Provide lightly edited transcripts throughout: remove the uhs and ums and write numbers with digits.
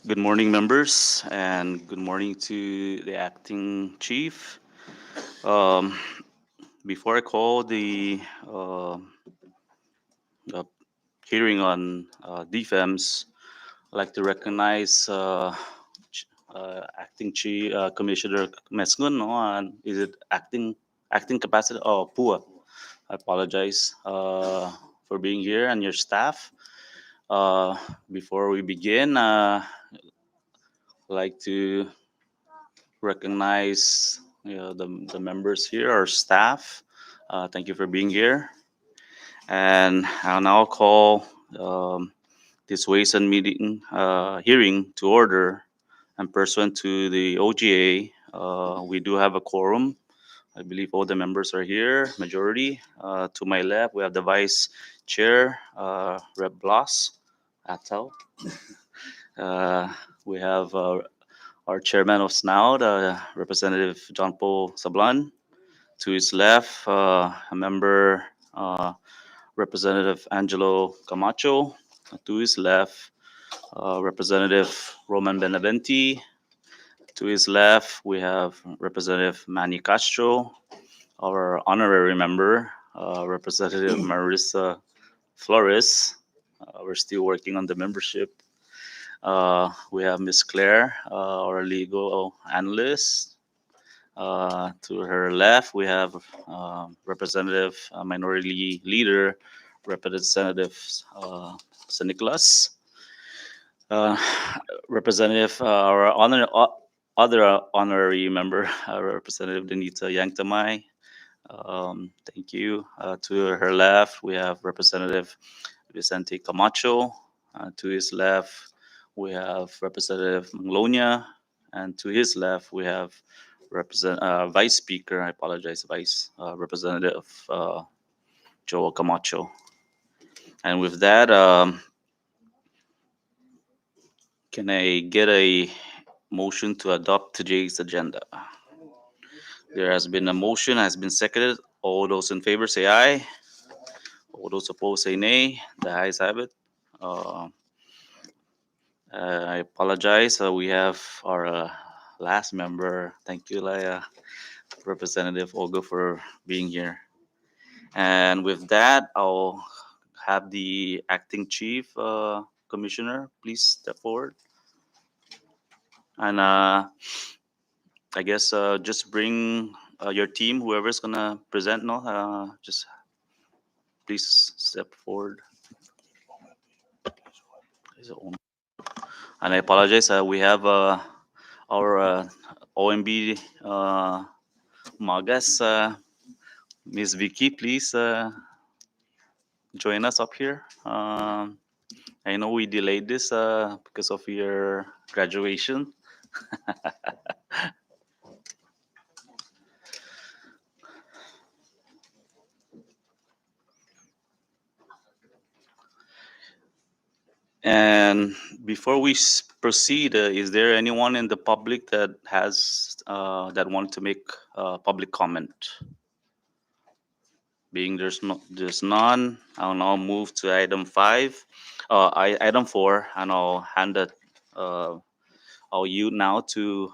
Good morning, members, and good morning to the acting chief. Um, Before I call uh, the hearing on DFEMS, I'd like to recognize acting chief Commissioner Mesgun. No, and is it acting capacity? Oh, Pua. I apologize for being here and your staff. Uh, Before we begin, I'd like to recognize the members here, our staff. Thank you for being here. And I'll now call this Ways and Meeting hearing to order. And pursuant to the OGA, we do have a quorum. I believe all the members are here, majority. To my left, we have the Vice Chair, Rep. Bloss Atel. Uh, we have our Chairman of SNOUD, Representative John Paul Sablan. To his left, a member, Representative Angelo Camacho. To his left, Representative Roman Benaventi. To his left, we have Representative Manny Castro, our honorary member, Representative Marissa Flores. We're still working on the membership. We have Miss Claire, our legal analyst. To her left, we have Representative Minority Leader, Representative St. Nicholas. Uh, Representative, other honorary member, Representative Denita Yangtamay. Thank you. To her left, we have Representative Vicente Camacho. To his left, we have Representative Manglonia. And to his left, we have Vice Speaker, I apologize, Vice Representative Joel Camacho. And with that, can I get a motion to adopt today's agenda? There has been a motion, has been seconded. All those in favor say aye. All those opposed say nay. The ayes have it. Uh, I apologize. We have our last member. Thank you, Laya, Representative Olga, for being here. And with that, I'll have the acting chief commissioner please step forward. And I guess just bring your team, whoever's gonna present. No, just please step forward. And I apologize. We have our OMB Magas, Miss Vicky. Please join us up here. I know we delayed this because of your graduation. And before we proceed, is there anyone in the public that has that want to make public comment? Being there's none, I'll now move to item five, item four, and I'll hand it. Uh, I'll yield now to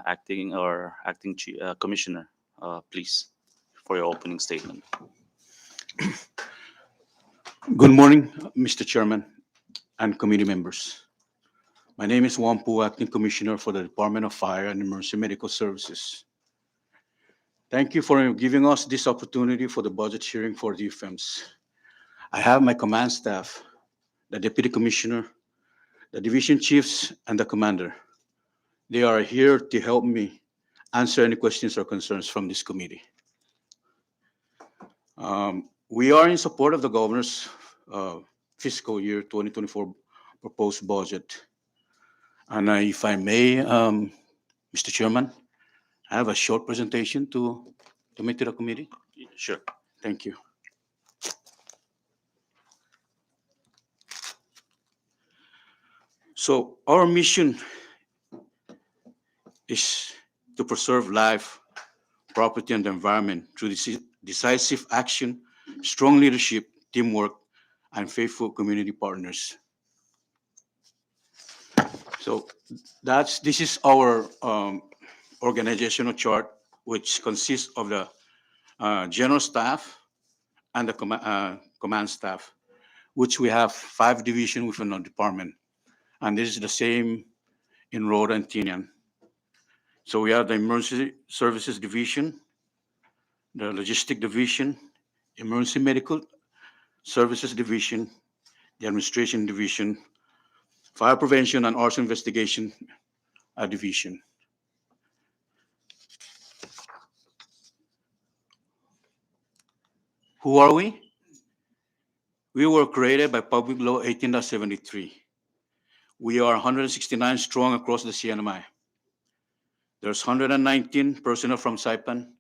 acting commissioner, please, for your opening statement. Good morning, Mr. Chairman and committee members. My name is Juan Pu, Acting Commissioner for the Department of Fire and Emergency Medical Services. Thank you for giving us this opportunity for the budget hearing for DFMs. I have my command staff, the Deputy Commissioner, the Division Chiefs, and the Commander. They are here to help me answer any questions or concerns from this committee. We are in support of the Governor's fiscal year 2024 proposed budget. And if I may, Mr. Chairman, I have a short presentation to make to the committee. Sure. Thank you. So our mission is to preserve life, property, and the environment through decisive action, strong leadership, teamwork, and faithful community partners. So this is our organizational chart, which consists of the general staff and the command staff, which we have 5 divisions within our department. And this is the same in Rhoda and Tinian. So we have the Emergency Services Division, the Logistic Division, Emergency Medical Services Division, the Administration Division, Fire Prevention and Arson Investigation Division. Who are we? We were created by Public Law 18-73. We are 169 strong across the CNMI. There's 119 personnel from Saipan,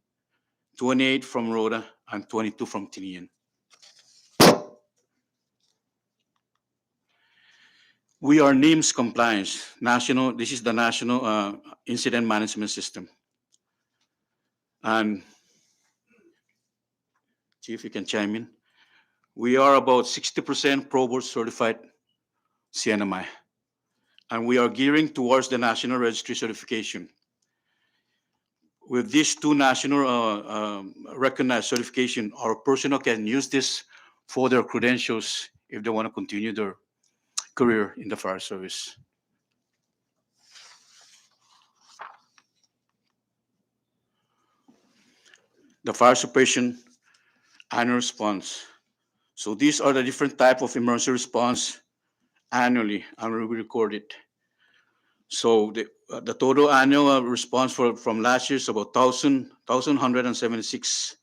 28 from Rhoda, and 22 from Tinian. We are NIMS compliance, national. This is the National Incident Management System. And Chief, you can chime in. We are about 60% Pro Board certified CNMI. And we are gearing towards the National Registry certification. With these 2 national recognized certification, our personnel can use this for their credentials if they want to continue their career in the fire service. The fire suppression annual response. So these are the different type of emergency response annually, and we record it. So the total annual response from last year is about 1,176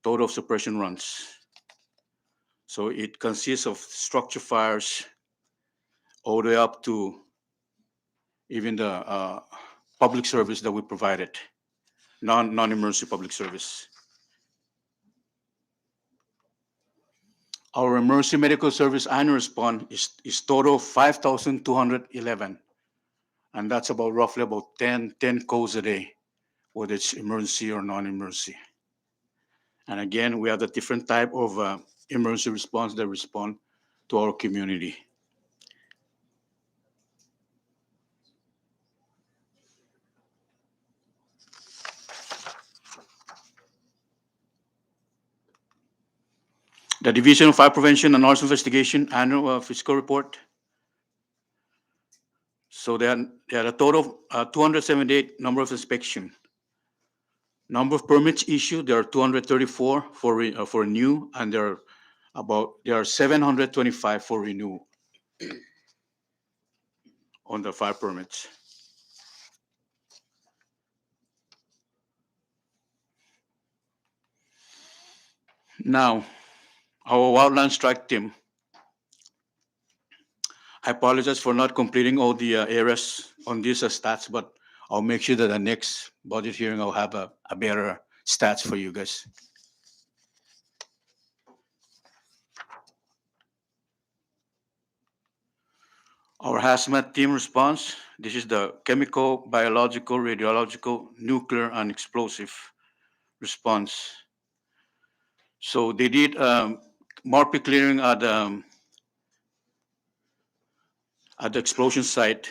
total suppression runs. So it consists of structure fires all the way up to even the public service that we provided, non-emergency public service. Our emergency medical service annual response is total 5,211. And that's about roughly about 10 calls a day, whether it's emergency or non-emergency. And again, we have the different type of emergency response that respond to our community. The Division of Fire Prevention and Arson Investigation annual fiscal report. So they had a total of 278 number of inspection. Number of permits issued, there are 234 for new, and there are 725 for renewal on the fire permits. Now, our wildland strike team. I apologize for not completing all the areas on these stats, but I'll make sure that the next budget hearing I'll have a better stats for you guys. Our hazmat team response. This is the chemical, biological, radiological, nuclear, and explosive response. So they did market clearing at the explosion site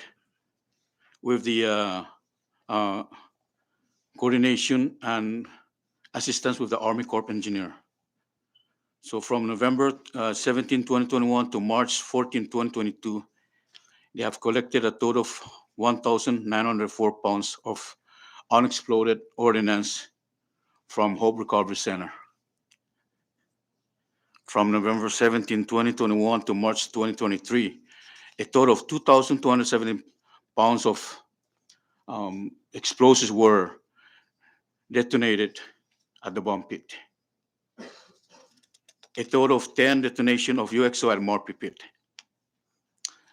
with the coordination and assistance with the Army Corps engineer. So from November 17, 2021 to March 14, 2022, they have collected a total of 1,904 pounds of unexploded ordnance from Hope Recovery Center. From November 17, 2021 to March 2023, a total of 2,270 pounds of explosives were detonated at the bomb pit. A total of 10 detonation of UXO at Morphy pit.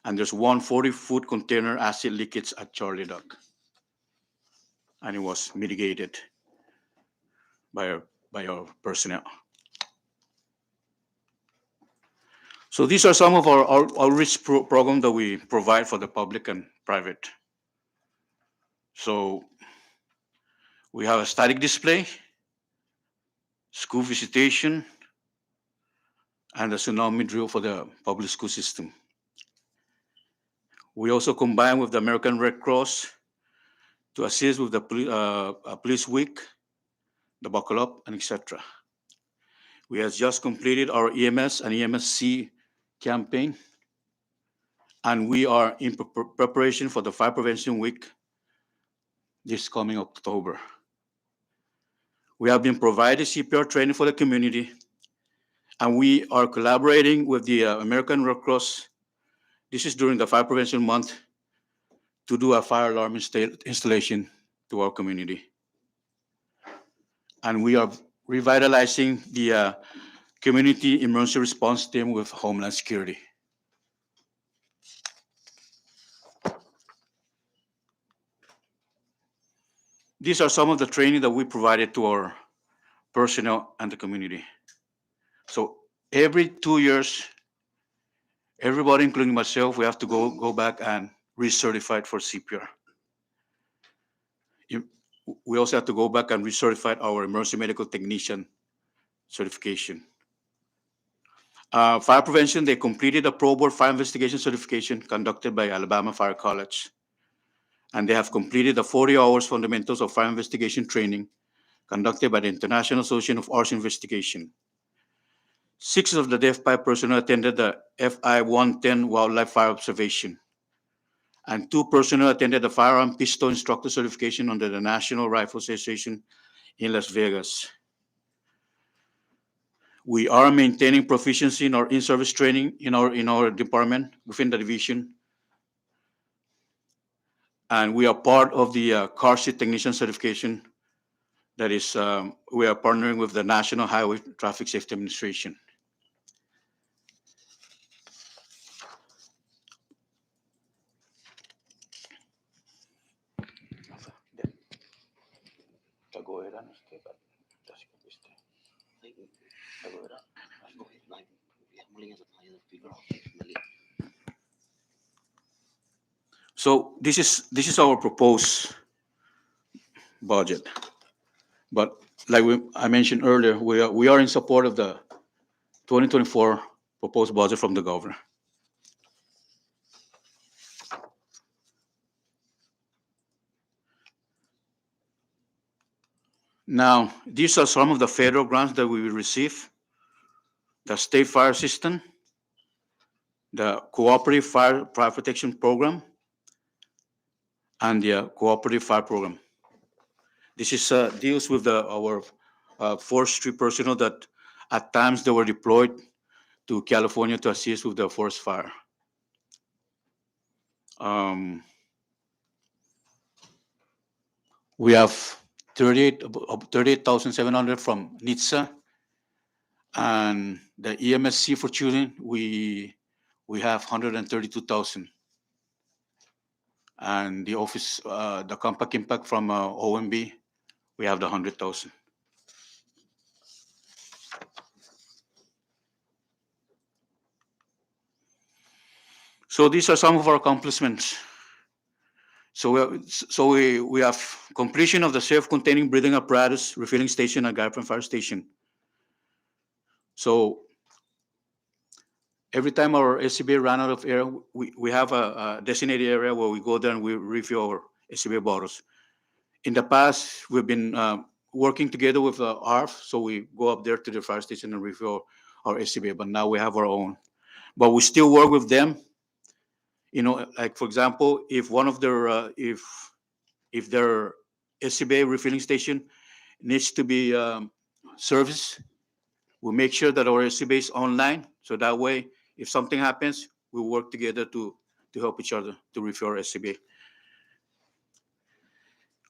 And there's 1 40-foot container acid leakage at Charlie Dock. And it was mitigated by our personnel. So these are some of our outreach program that we provide for the public and private. So we have a static display, school visitation, and a tsunami drill for the public school system. We also combine with the American Red Cross to assist with the Police Week, the Buckle Up, and etc. We have just completed our EMS and EMSC campaign, and we are in preparation for the Fire Prevention Week this coming October. We have been providing CPR training for the community, and we are collaborating with the American Red Cross. This is during the Fire Prevention Month to do a fire alarm installation to our community. And we are revitalizing the community emergency response team with Homeland Security. These are some of the training that we provided to our personnel and the community. So every 2 years, everybody, including myself, we have to go back and recertify for CPR. We also have to go back and recertify our emergency medical technician certification. Fire prevention, they completed a pro board fire investigation certification conducted by Alabama Fire College. And they have completed the 40 hours fundamentals of fire investigation training conducted by the International Association of Arson Investigation. 6 of the DEF5 personnel attended the FI 110 wildlife fire observation. And 2 personnel attended the firearm pistol instructor certification under the National Rifle Association in Las Vegas. We are maintaining proficiency in our in-service training in our department within the division. And we are part of the car seat technician certification. That is, we are partnering with the National Highway Traffic Safety Administration. So this is our proposed budget. But like I mentioned earlier, we are in support of the 2024 proposed budget from the governor. Now, these are some of the federal grants that we will receive: the State Fire System, the Cooperative Fire Protection Program, and the Cooperative Fire Program. This is deals with our forestry personnel that at times they were deployed to California to assist with the forest fire. We have 38,700 from NHTSA, and the EMSC for children, we have 132,000. And the office, the compact impact from OMB, we have the 100,000. So these are some of our accomplishments. So we have completion of the self-containing breathing apparatus refilling station at Garfield Fire Station. So every time our SCBA ran out of air, we have a designated area where we go there and we refill our SCBA bottles. In the past, we've been working together with ARF, so we go up there to the fire station and refill our SCBA, but now we have our own. But we still work with them. You know, like for example, if one of their if their SCBA refilling station needs to be serviced, we make sure that our SCBA is online, so that way, if something happens, we work together to help each other to refill our SCBA.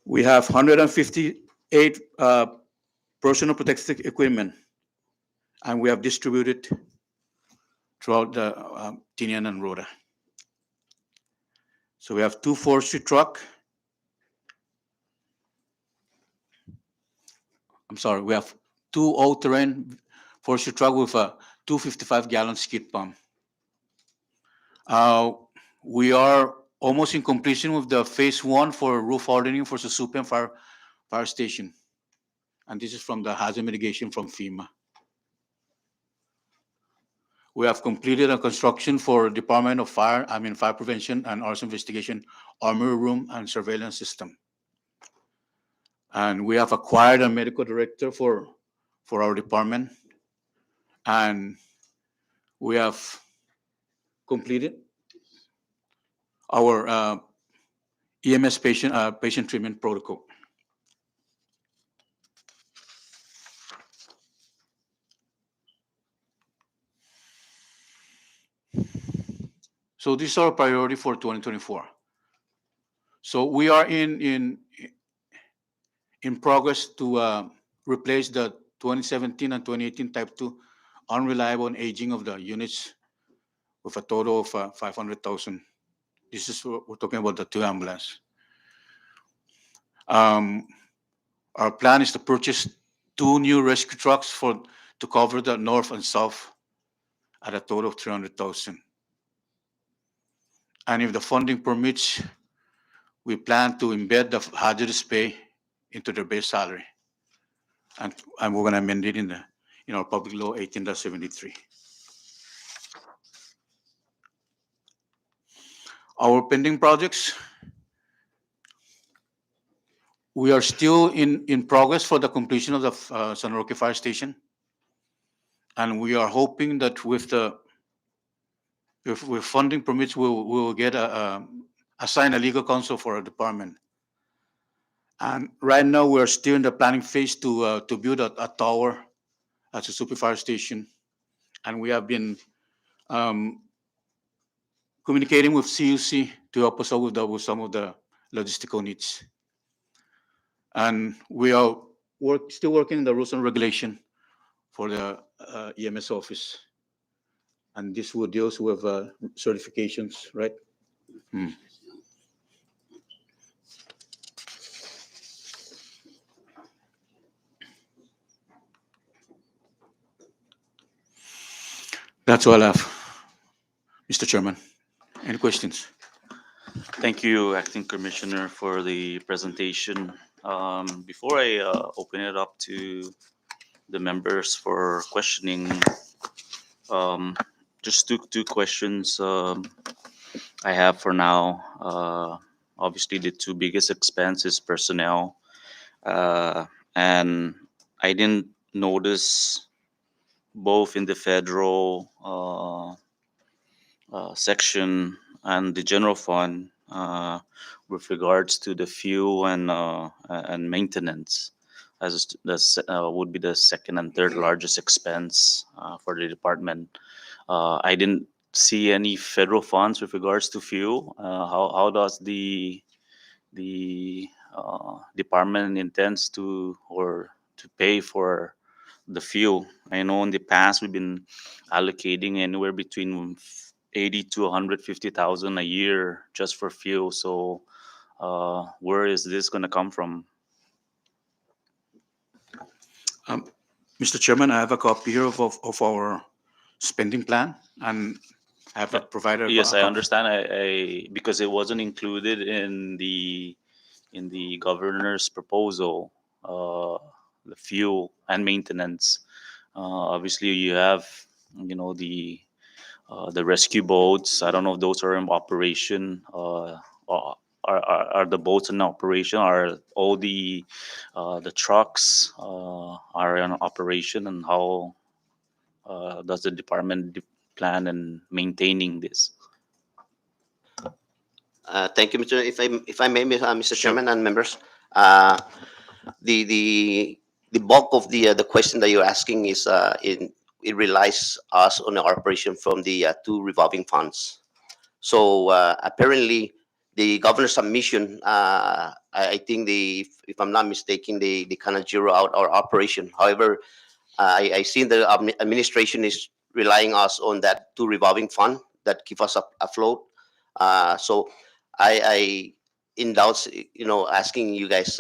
We have 158 personal protective equipment, and we have distributed throughout the Tinian and Rhoda. So we have 2 forestry truck. We have 2 all-terrain forestry truck with a 255-gallon skid pump. We are almost in completion with the phase 1 for roof hardening for Susupen Fire Station. And this is from the hazard mitigation from FEMA. We have completed a construction for Department of Fire Prevention and Arson Investigation armory room and surveillance system. And we have acquired a medical director for our department. And we have completed our EMS patient treatment protocol. So these are our priority for 2024. So we are in progress to replace the 2017 and 2018 Type 2 unreliable and aging of the units with a total of 500,000. This is what we're talking about, the two ambulance. Our plan is to purchase 2 new rescue trucks to cover the north and south at a total of 300,000. And if the funding permits, we plan to embed the hazardous pay into their base salary. And we're going to amend it in our Public Law 18-73. Our pending projects, we are still in progress for the completion of the San Roque Fire Station. And we are hoping that with funding permits, we'll get assign a legal counsel for our department. And right now, we're still in the planning phase to build a tower at the Super Fire Station. And we have been communicating with CUC to help us out with some of the logistical needs. And we are still working in the rules and regulation for the EMS office. And this will deal with certifications, right? That's all I have, Mr. Chairman. Any questions? Thank you, Acting Commissioner, for the presentation. Before I open it up to the members for questioning, just two questions I have for now. Obviously, the two biggest expenses personnel, and I didn't notice both in the federal section and the general fund with regards to the fuel and maintenance, as would be the second and third largest expense for the department. I didn't see any federal funds with regards to fuel. How does the department intends to pay for the fuel? I know in the past we've been allocating anywhere between 80 to 150,000 a year just for fuel. So where is this going to come from? Mr. Chairman, I have a copy here of our spending plan, and I have provided. Yes, I understand. I because it wasn't included in the governor's proposal, the fuel and maintenance. Obviously, you have the rescue boats. I don't know if those are in operation. Are the boats in operation? Are all the trucks are in operation? And how does the department plan in maintaining this? Thank you, Mr. If I may, Mr. Sure. Chairman and members, the bulk of the question that you're asking is it relies us on our operation from the two revolving funds. So apparently, the governor's submission, I think if I'm not mistaken, they kind of zero out our operation. However, I see the administration is relying us on that two revolving fund that keep us afloat. So I indulge, asking you guys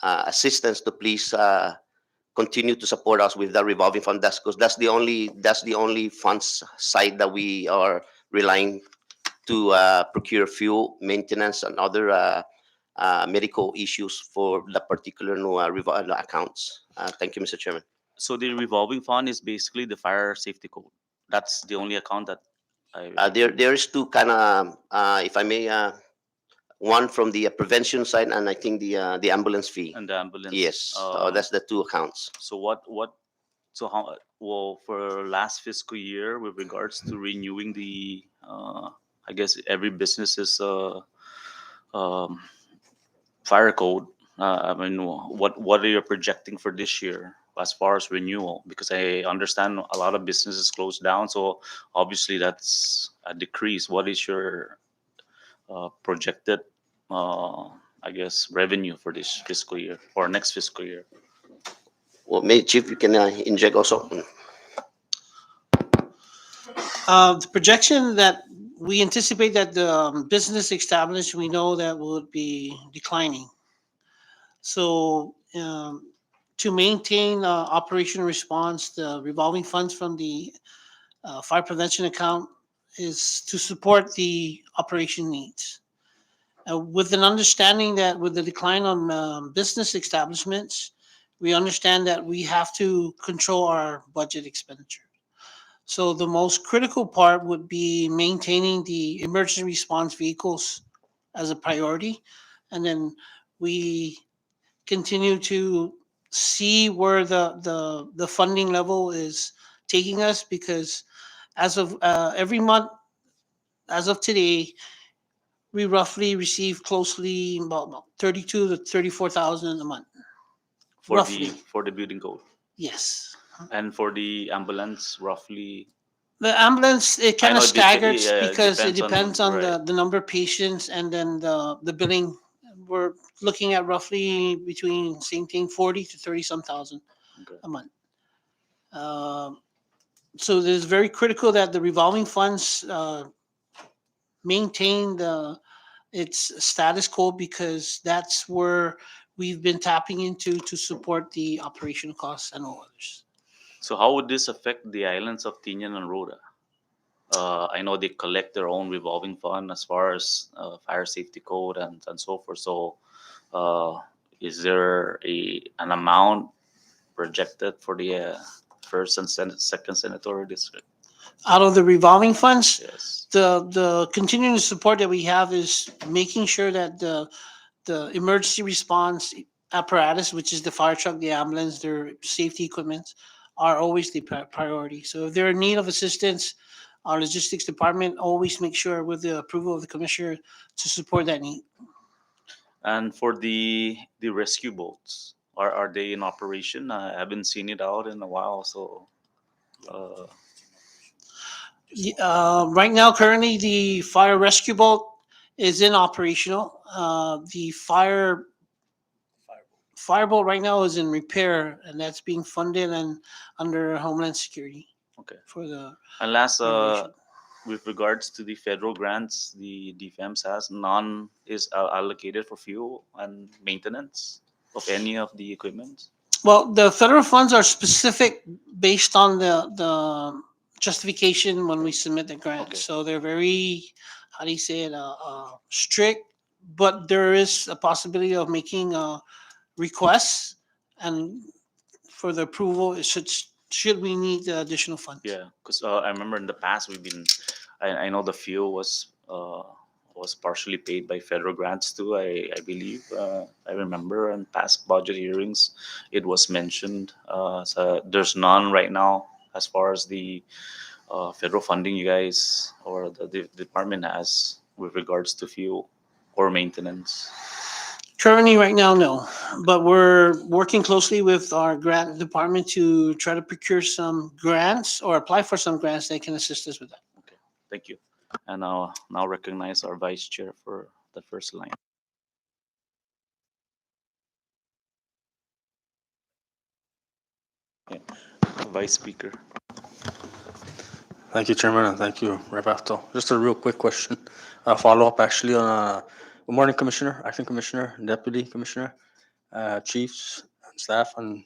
assistance to please continue to support us with the revolving fund. That's because that's the only funds side that we are relying to procure fuel, maintenance, and other medical issues for the particular accounts. Thank you, Mr. Chairman. So the revolving fund is basically the fire safety code. that's the only account that There is two kind of, if I may, one from the prevention side, and I think the ambulance fee. and the ambulance. Yes, that's the two accounts. So so how, well, for last fiscal year with regards to renewing the, I guess every business is um, fire code. I mean, what are you projecting for this year as far as renewal? Because I understand a lot of businesses closed down, so obviously that's a decrease. What is your projected, I guess, revenue for this fiscal year or next fiscal year? Well, maybe Chief, you can inject also. The projection that we anticipate that the business established, we know that would be declining. So to maintain operational response, the revolving funds from the fire prevention account is to support the operation needs. With an understanding that with the decline on business establishments, we understand that we have to control our budget expenditure. So the most critical part would be maintaining the emergency response vehicles as a priority. And then we continue to see where the funding level is taking us, because as of every month, as of today, we roughly receive closely about 32 to 34,000 a month. For Roughly. the building code, Yes. and for the ambulance, roughly. The ambulance, it I kind know of it staggers yeah, because it depends depends on on right. the number of patients and then the billing. We're looking at roughly between same thing, 40 to 30 some thousand Okay. a month. Um, so it is very critical that the revolving funds maintain its status quo, because that's where we've been tapping into to support the operational costs and all others. So how would this affect the islands of Tinian and Rhoda? I know they collect their own revolving fund as far as fire safety code and so forth. So, uh, is there an amount projected for the first and second senatorial district? Out of the revolving funds, Yes. the continuing support that we have is making sure that the emergency response apparatus, which is the fire truck, the ambulance, their safety equipment, are always the priority. So if they're in need of assistance, our logistics department always make sure, with the approval of the commissioner, to support that need. And for the rescue boats, are they in operation? I haven't seen it out in a while. So, uh, Right now, currently, the fire rescue boat is in operational. The fireboat right now is in repair, and that's being funded and under Homeland Security okay. for the And last, renovation. with regards to the federal grants, the defense has none is allocated for fuel and maintenance of any of the equipment. Well, the federal funds are specific based on the justification when we submit the grant. Okay. So they're very, how do you say it, strict, but there is a possibility of making requests and for the approval, it should we need the additional funds. Yeah, because I remember in the past we've been, I know the fuel was partially paid by federal grants too. I believe I remember in past budget hearings it was mentioned. So there's none right now as far as the federal funding you guys or the department has with regards to fuel or maintenance. Currently, right now, no, but we're working closely with our grant department to try to procure some grants or apply for some grants that can assist us with that. Okay, thank you. And now recognize our vice chair for the first line. Yeah. Vice Speaker. Thank you, Chairman, and thank you, Rep. Afto. Just a real quick question, follow up actually on. Good morning, Commissioner, Acting Commissioner, Deputy Commissioner, Chiefs, and staff, and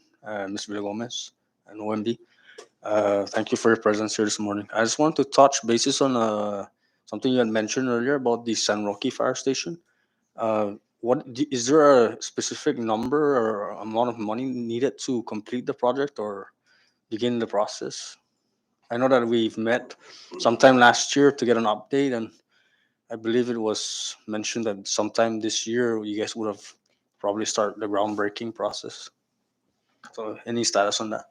Ms. Villagomez and OMB. Thank you for your presence here this morning. I just want to touch bases on something you had mentioned earlier about the San Roque Fire Station. Is there a specific number or amount of money needed to complete the project or begin the process? I know that we've met sometime last year to get an update, and I believe it was mentioned that sometime this year you guys would have probably start the groundbreaking process. So any status on that?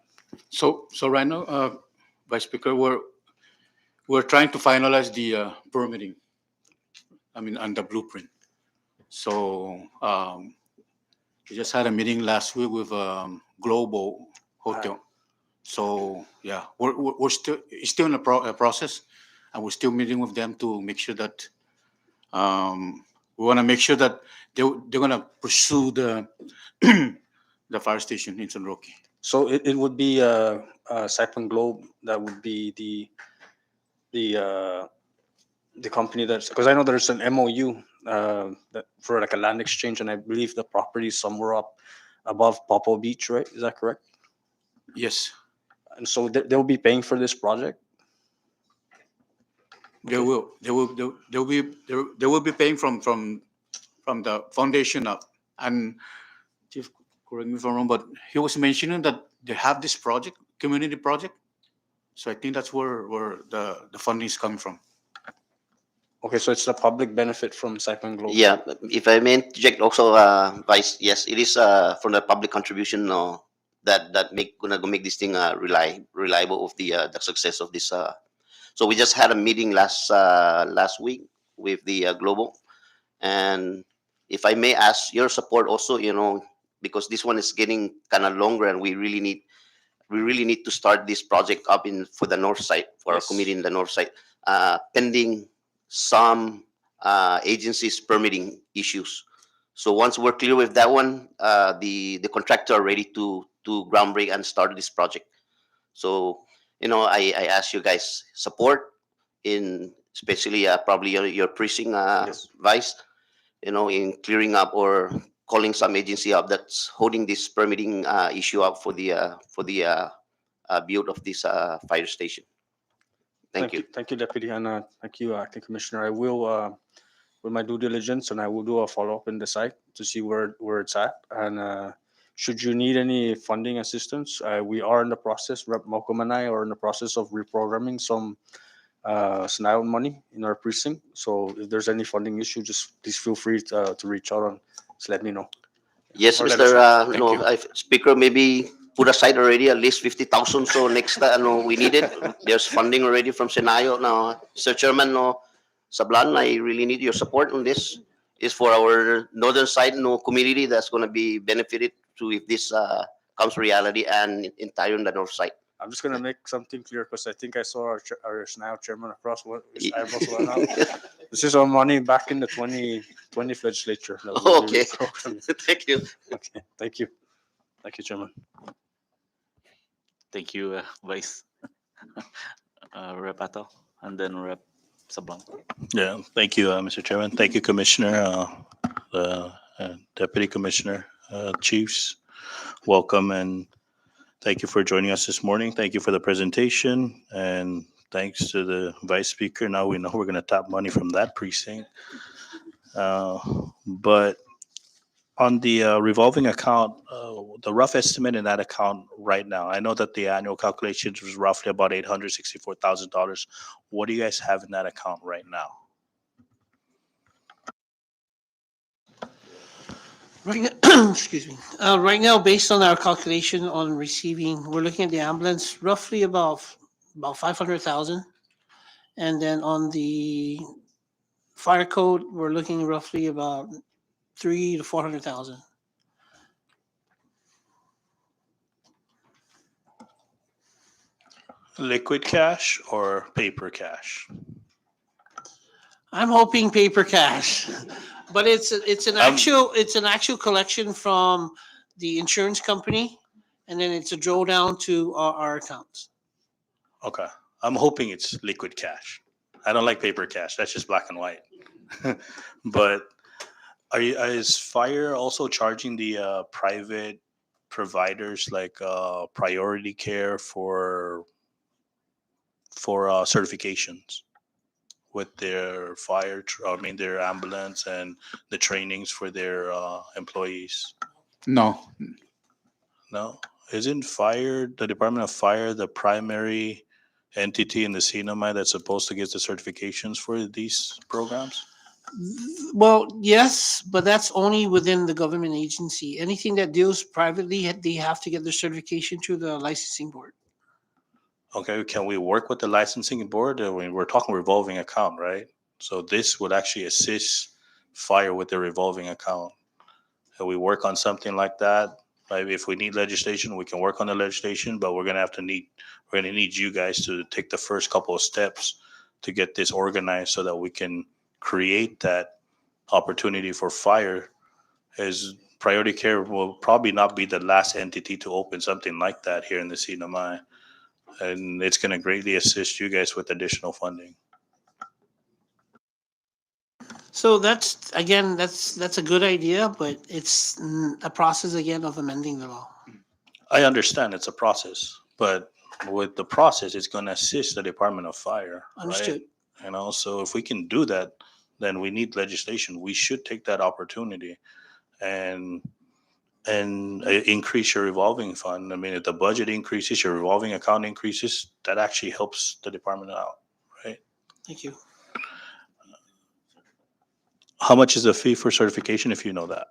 So right now, Vice Speaker, we're trying to finalize the permitting. I mean, and the blueprint. So we just had a meeting last week with Global Hotel. So yeah, we're still it's still in the process, and we're still meeting with them to make sure that we want to make sure that they're gonna pursue the the fire station in San Roque. So it would be Saipan Globe that would be the company that's, because I know there's an MOU that for like a land exchange, and I believe the property is somewhere up above Popo Beach, right? Is that correct? Yes, And so they'll be paying for this project. they will. They will be paying from the foundation up. And Chief, correct me if I'm wrong, but he was mentioning that they have this project, community project. So I think that's where the funding is coming from. Okay, so it's the public benefit from Saipan Globe. Yeah, if I may interject also, Vice, yes, it is from the public contribution that gonna make this thing reliable of the success of this. So we just had a meeting last week with the Global, and if I may ask your support also, because this one is getting kind of longer, and we really need to start this project up in for the north side, for our Yes. committee in the north side, pending some agencies permitting issues. So once we're clear with that one, the contractor are ready to groundbreak and start this project. So I ask you guys support in, especially probably your precinct, Yes. Vice, in clearing up or calling some agency up that's holding this permitting issue up for the build of this fire station. Thank you. Thank you, Deputy, and thank you, Acting Commissioner. I will with my due diligence, and I will do a follow up in the site to see where it's at. And should you need any funding assistance, we are in the process. Rep. Malcolm and I are in the process of reprogramming some SNAP money in our precinct. So if there's any funding issue, just please feel free to reach out and just let me know. Yes, Or let Mr. us know. Thank you. Speaker, maybe put aside already at least 50,000. So next time, we need it. There's funding already from Senayo. Now, Sir Chairman, Sablan, I really need your support on this. Is for our northern side, community that's going to be benefited to if this comes reality, and entire on the north side. I'm just gonna make something clear because I think I saw our now chairman across what Ye- this is our money back in the 2020 legislature. that we Okay. reprogrammed. Thank you. Okay, thank you. Thank you, Chairman. Thank you, Vice Rep Ato, and then Rep Sablan. Yeah, thank you, Mr. Chairman. Thank you, Commissioner, Deputy Commissioner, Chiefs. Welcome, and thank you for joining us this morning. Thank you for the presentation, and thanks to the Vice Speaker. Now we know we're going to tap money from that precinct. But on the revolving account, the rough estimate in that account right now, I know that the annual calculations was roughly about $864,000. What do you guys have in that account right now? Right now, excuse me. Right now, based on our calculation on receiving, we're looking at the ambulance roughly about 500,000, and then on the fire code, we're looking roughly about 300 to 400,000. Liquid cash or paper cash? I'm hoping paper cash, but it's an actual collection from the insurance company, and then it's a drawdown to our accounts. Okay. I'm hoping it's liquid cash. I don't like paper cash. That's just black and white. But is fire also charging the private providers like priority care for certifications with their their ambulance and the trainings for their employees? No, No? Isn't the Department of Fire the primary entity in the CNMI that's supposed to get the certifications for these programs? Well, yes, but that's only within the government agency. Anything that deals privately, they have to get their certification through the licensing board. Okay, can we work with the licensing board? We're talking revolving account, right? So this would actually assist fire with the revolving account. Can we work on something like that? Maybe if we need legislation, we can work on the legislation, but we're gonna need you guys to take the first couple of steps to get this organized so that we can create that opportunity for fire. As priority care will probably not be the last entity to open something like that here in the CNMI. And it's going to greatly assist you guys with additional funding. So that's a good idea, but it's a process again of amending the law. I understand it's a process, but with the process, it's going to assist the Department of Fire. Understood. Right? And also, if we can do that, then we need legislation. We should take that opportunity and increase your revolving fund. I mean, if the budget increases, your revolving account increases, that actually helps the department out, right? Thank you. How much is the fee for certification, if you know that?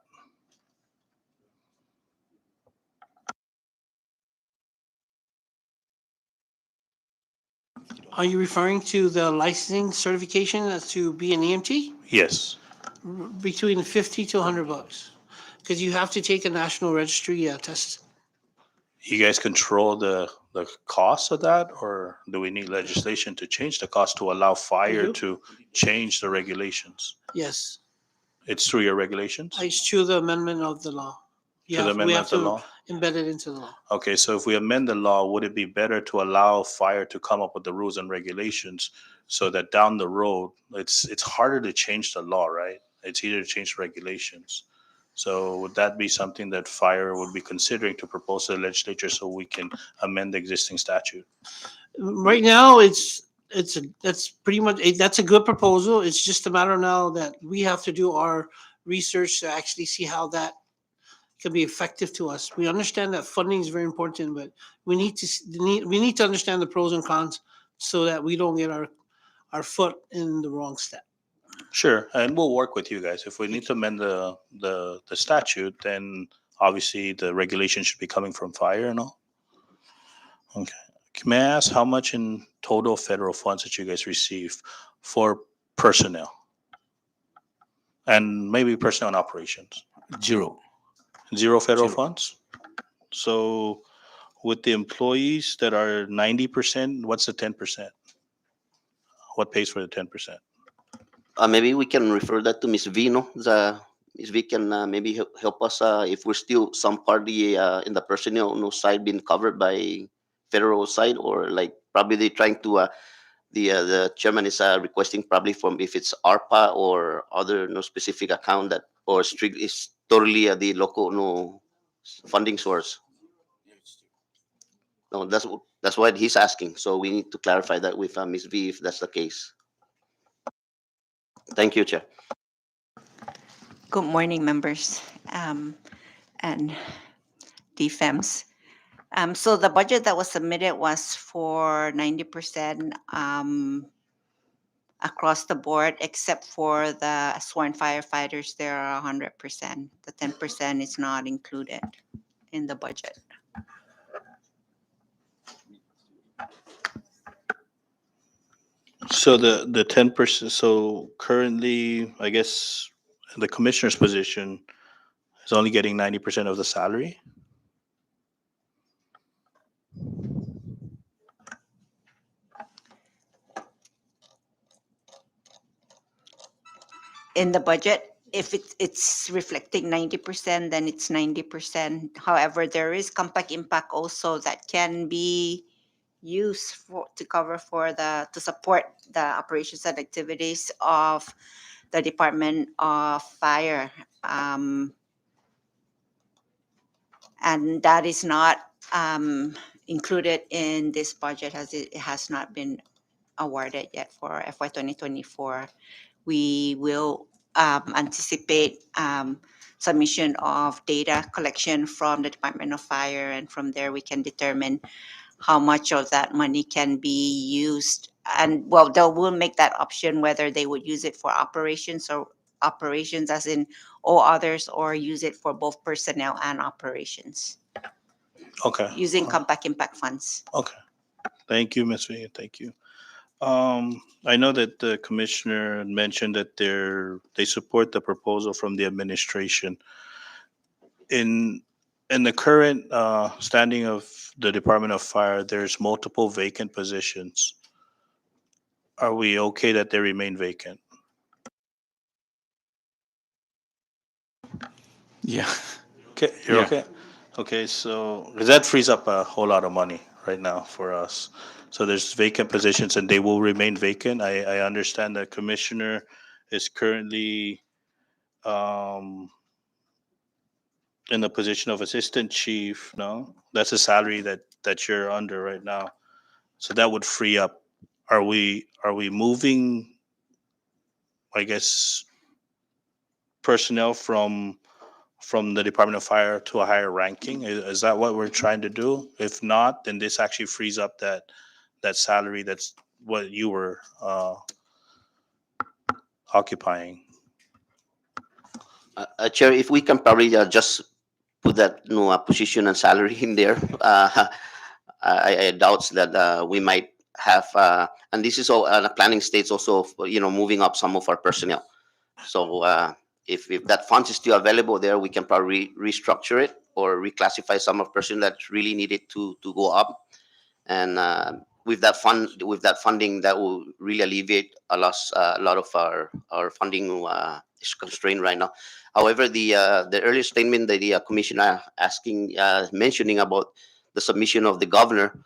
Are you referring to the licensing certification as to be an EMT? Yes. Between 50 to $100, because you have to take a national registry test. You guys control the cost of that, or do we need legislation to change the cost to allow fire do. to change the regulations? Yes, It's through your regulations? it's through the amendment of the law. To the We amendment have of the to law? embed it into the law. Okay, so if we amend the law, would it be better to allow fire to come up with the rules and regulations so that down the road, it's harder to change the law, right? It's easier to change regulations. So would that be something that fire would be considering to propose to the legislature so we can amend the existing statute? Right now, that's pretty much that's a good proposal. It's just a matter now that we have to do our research to actually see how that can be effective to us. We understand that funding is very important, but we need to understand the pros and cons so that we don't get our foot in the wrong step. Sure, and we'll work with you guys. If we need to amend the statute, then obviously the regulation should be coming from fire and all. Okay. May I ask how much in total federal funds that you guys receive for personnel? And maybe personnel and operations? Zero. Zero federal Zero. funds? So with the employees that are 90%, what's the 10%? What pays for the 10%? Maybe we can refer that to Ms. V, no? Ms. V can maybe help us if we're still some party in the personnel no side being covered by federal side, or like probably they trying to the chairman is requesting probably from if it's ARPA or other no specific account that or strict is totally the local no funding source. No, that's what he's asking. So we need to clarify that with Ms. V if that's the case. Thank you, Chair. Good morning, members and DFEMS. So the budget that was submitted was for 90% across the board, except for the sworn firefighters, they are 100%. The 10% is not included in the budget. So the 10%, so currently, I guess the commissioner's position is only getting 90% of the salary? In the budget, if it's reflecting 90%, then it's 90%. However, there is compact impact also that can be used to cover to support the operations and activities of the Department of Fire. And that is not included in this budget as it has not been awarded yet for FY 2024. We will anticipate submission of data collection from the Department of Fire, and from there we can determine how much of that money can be used. And well, they will make that option whether they would use it for operations as in all others, or use it for both personnel and operations Okay. using compact impact funds. Okay. Thank you, Ms. Vega. Thank you. I know that the commissioner mentioned that they support the proposal from the administration. In in the current standing of the Department of Fire, there's multiple vacant positions. Are we okay that they remain vacant? Yeah. Okay, you're Yeah. okay? Okay, so, 'cause that frees up a whole lot of money right now for us. So there's vacant positions and they will remain vacant. I understand the commissioner is currently um, in the position of assistant chief, no? That's a salary that you're under right now. So that would free up. Are we moving, I guess, personnel from the Department of Fire to a higher ranking? Is that what we're trying to do? If not, then this actually frees up that salary. That's what you were occupying. Chair, if we can probably just put that position and salary in there. I doubt that we might have, and this is all the planning states also, moving up some of our personnel. So if that fund is still available there, we can probably restructure it or reclassify some of person that really needed to go up. And with that funding, that will really alleviate a lot of our funding is constrained right now. However, the earlier statement that the commissioner mentioning about the submission of the governor,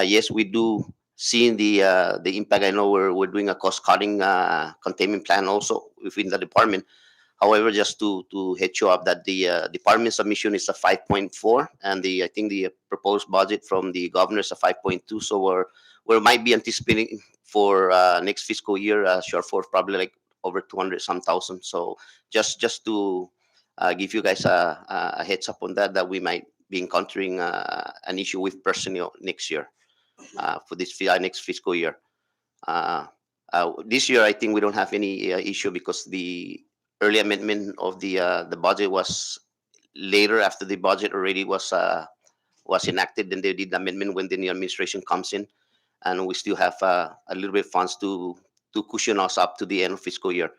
yes, we do see the impact. I know we're doing a cost cutting containment plan also within the department. However, just to hit you up that the department submission is a 5.4, and I think the proposed budget from the governor is a 5.2. So we might be anticipating for next fiscal year shortfall of probably like over 200 some thousand. So just to give you guys a heads up on that we might be encountering an issue with personnel next year for this next fiscal year. This year, I think we don't have any issue because the early amendment of the budget was later after the budget already was enacted. Then they did the amendment when the new administration comes in, and we still have a little bit of funds to cushion us up to the end of fiscal year.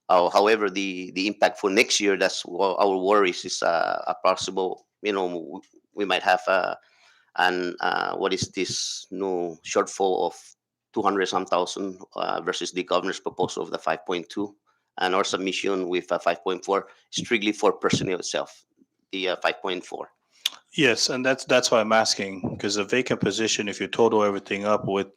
However, the impact for next year, that's our worries is a possible. We might have and what is this shortfall of 200 some thousand versus the governor's proposal of the 5.2, and our submission with 5.4 strictly for personnel itself, the 5.4. Yes, and that's why I'm asking, because a vacant position, if you total everything up with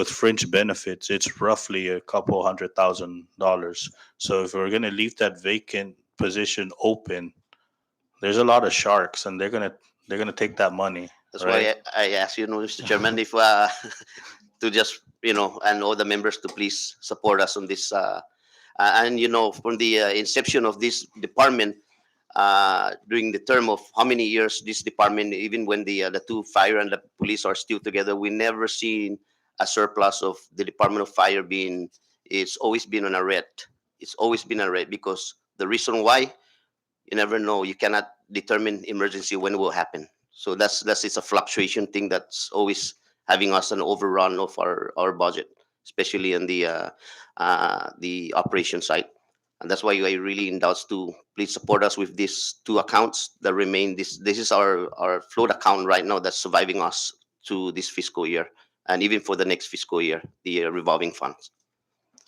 fringe benefits, it's roughly a couple $100,000. So if we're going to leave that vacant position open, there's a lot of sharks, and they're gonna take that money. That's Right. why I asked you, Mr. Chairman, if to just and all the members to please support us on this. And from the inception of this department, during the term of how many years this department, even when the two fire and the police are still together, we never seen a surplus of the Department of Fire being. It's always been on a red. It's always been a red because the reason why, you never know. You cannot determine emergency when it will happen. So that's it's a fluctuation thing that's always having us an overrun of our budget, especially in the operation side. And that's why I really indulge to please support us with these two accounts that remain. This is our float account right now that's surviving us to this fiscal year and even for the next fiscal year, the revolving funds.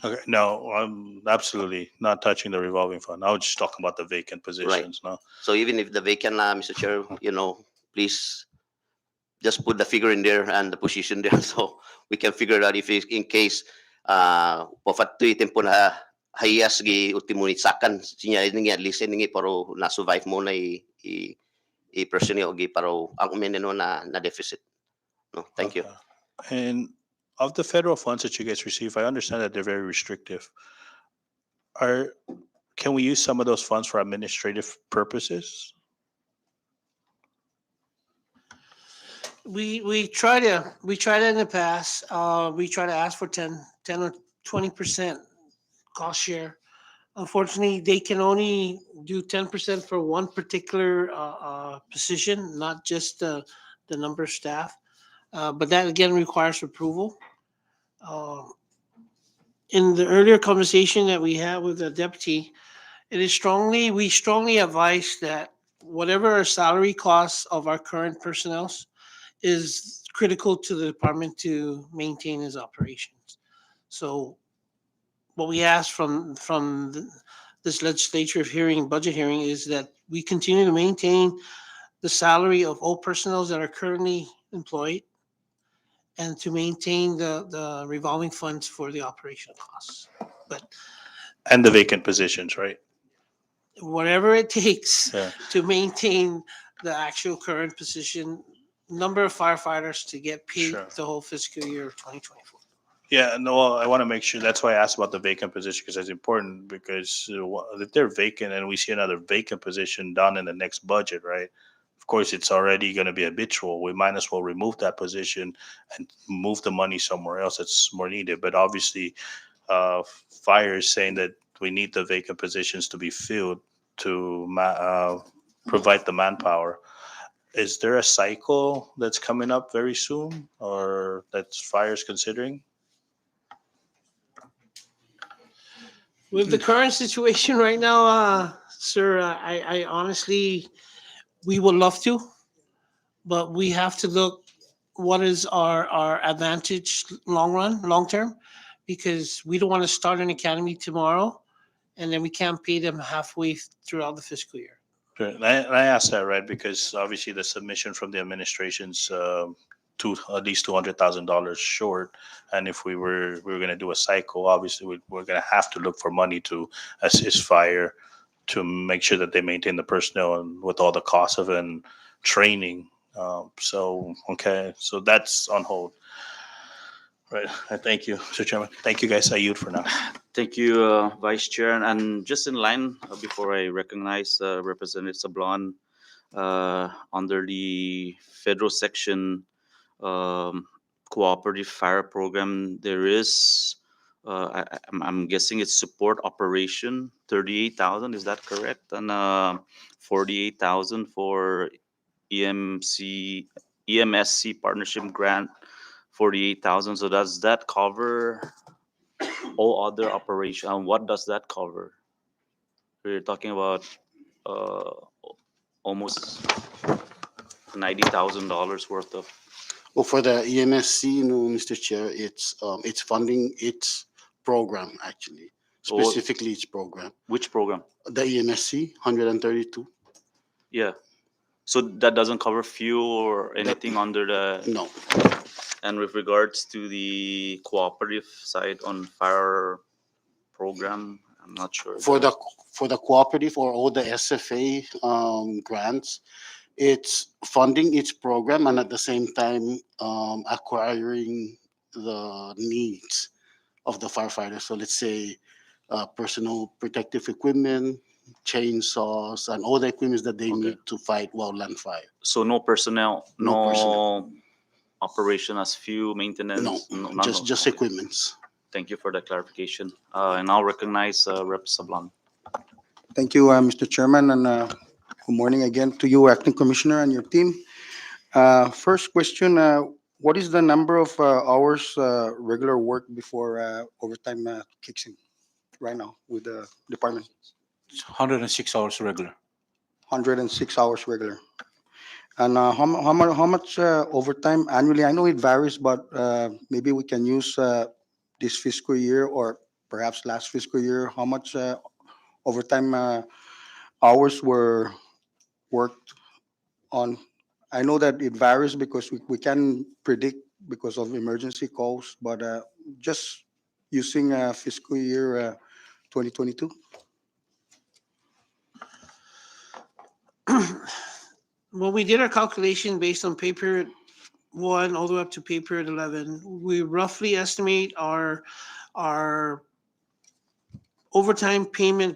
Okay. No, I'm absolutely not touching the revolving fund. I was just talking about the vacant positions. No. So even if the vacant, Mr. Chair, please just put the figure in there and the position there so we can figure it out if it's in case pofatoy tempo na hayas gi ultimo ni sakan sinya ini at least ini paro na survive mo na i personnel gi paro ang meneno na deficit. No, thank you. Okay. And of the federal funds that you guys receive, I understand that they're very restrictive. Can we use some of those funds for administrative purposes? We try to in the past. We try to ask for 10 or 20% cost share. Unfortunately, they can only do 10% for one particular position, not just the number of staff. But that again requires approval. Uh, in the earlier conversation that we had with the deputy, we strongly advise that whatever our salary costs of our current personnel is critical to the department to maintain its operations. So what we ask this legislative hearing, budget hearing, is that we continue to maintain the salary of all personnel that are currently employed and to maintain the revolving funds for the operation costs. But And the vacant positions, right? whatever it takes Yeah. to maintain the actual current position, number of firefighters to get paid Sure. the whole fiscal year of 2024. Yeah, no, well, I want to make sure. That's why I asked about the vacant position because that's important. Because if they're vacant and we see another vacant position done in the next budget, right? Of course, it's already going to be habitual. We might as well remove that position and move the money somewhere else that's more needed. But obviously, fire is saying that we need the vacant positions to be filled to provide the manpower. Is there a cycle that's coming up very soon, or that's fire's considering? With the current situation right now, sir, I honestly, we would love to, but we have to look what is our advantage long term, because we don't want to start an academy tomorrow and then we can't pay them halfway throughout the fiscal year. Sure. And I asked that, right, because obviously the submission from the administration's at least $200,000 short, and if we were going to do a cycle, obviously we're going to have to look for money to assist fire to make sure that they maintain the personnel and with all the costs of it and training. So okay, so that's on hold. Right. Thank you, Mr. Chairman. Thank you, guys. I yield for now. Thank you, Vice Chair. And just in line, before I recognize Representative Sablon, under the federal section cooperative fire program, there is, I'm guessing it's support operation, 38,000, is that correct? And 48,000 for EMSC partnership grant, 48,000. So does that cover all other operation? And what does that cover? We're talking about uh, almost $90,000 worth of. Well, for the EMSC, no, Mr. Chair, it's funding its program actually, Oh, specifically its program. which program? The EMSC 132. Yeah. So that doesn't cover fuel or anything under the. No, And with regards to the cooperative side on fire program, I'm not sure. for the cooperative or all the SFA grants, it's funding its program and at the same time acquiring the needs of the firefighters. So let's say personal protective equipment, chainsaws, and all the equipment that they Okay. need to fight wildland fire. So no personnel, No no personnel. operation as fuel maintenance. No, none just of- just okay. equipments. Thank you for the clarification. And I'll recognize Rep. Sablon. Thank you, Mr. Chairman, and good morning again to you, Acting Commissioner, and your team. First question, what is the number of hours regular work before overtime kicks in right now with the department? It's 106 hours regular. 106 hours regular. And how much overtime annually? I know it varies, but maybe we can use this fiscal year or perhaps last fiscal year. How much overtime hours were worked on? I know that it varies because we can predict because of emergency calls, but just using fiscal year 2022. When we did our calculation based on pay period 1 all the way up to pay period 11, we roughly estimate our overtime payment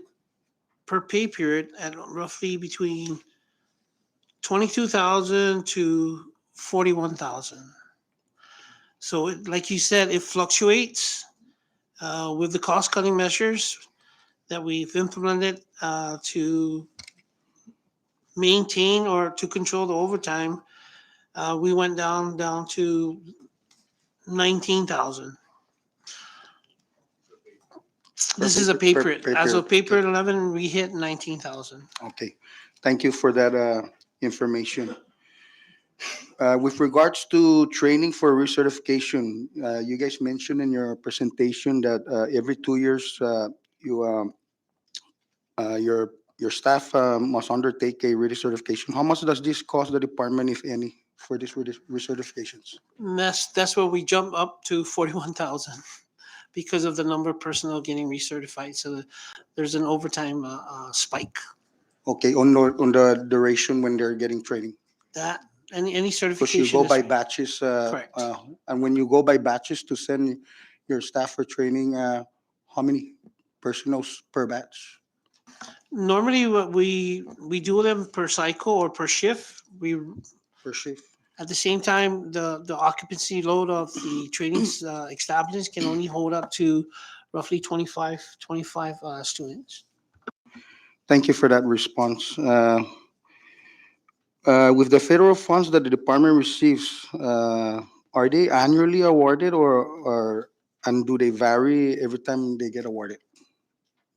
per pay period at roughly between 22,000 to 41,000. So like you said, it fluctuates with the cost cutting measures that we've implemented to maintain or to control the overtime. We went down to 19,000. This is a paper. As of paper 11, we hit 19,000. Okay, thank you for that information. With regards to training for recertification, you guys mentioned in your presentation that every 2 years you your staff must undertake a recertification. How much does this cost the department, if any, for these recertifications? And that's where we jump up to 41,000 because of the number of personnel getting recertified. So there's an overtime spike. Okay, on the duration when they're getting training. That any Because certification. you go is by right. batches. Correct. And when you go by batches to send your staff for training, how many personnel per batch? Normally, what we do them per cycle or per shift. We Per shift? at the same time the occupancy load of the training establishments can only hold up to roughly 25 students. Thank you for that response. With the federal funds that the department receives, are they annually awarded and do they vary every time they get awarded?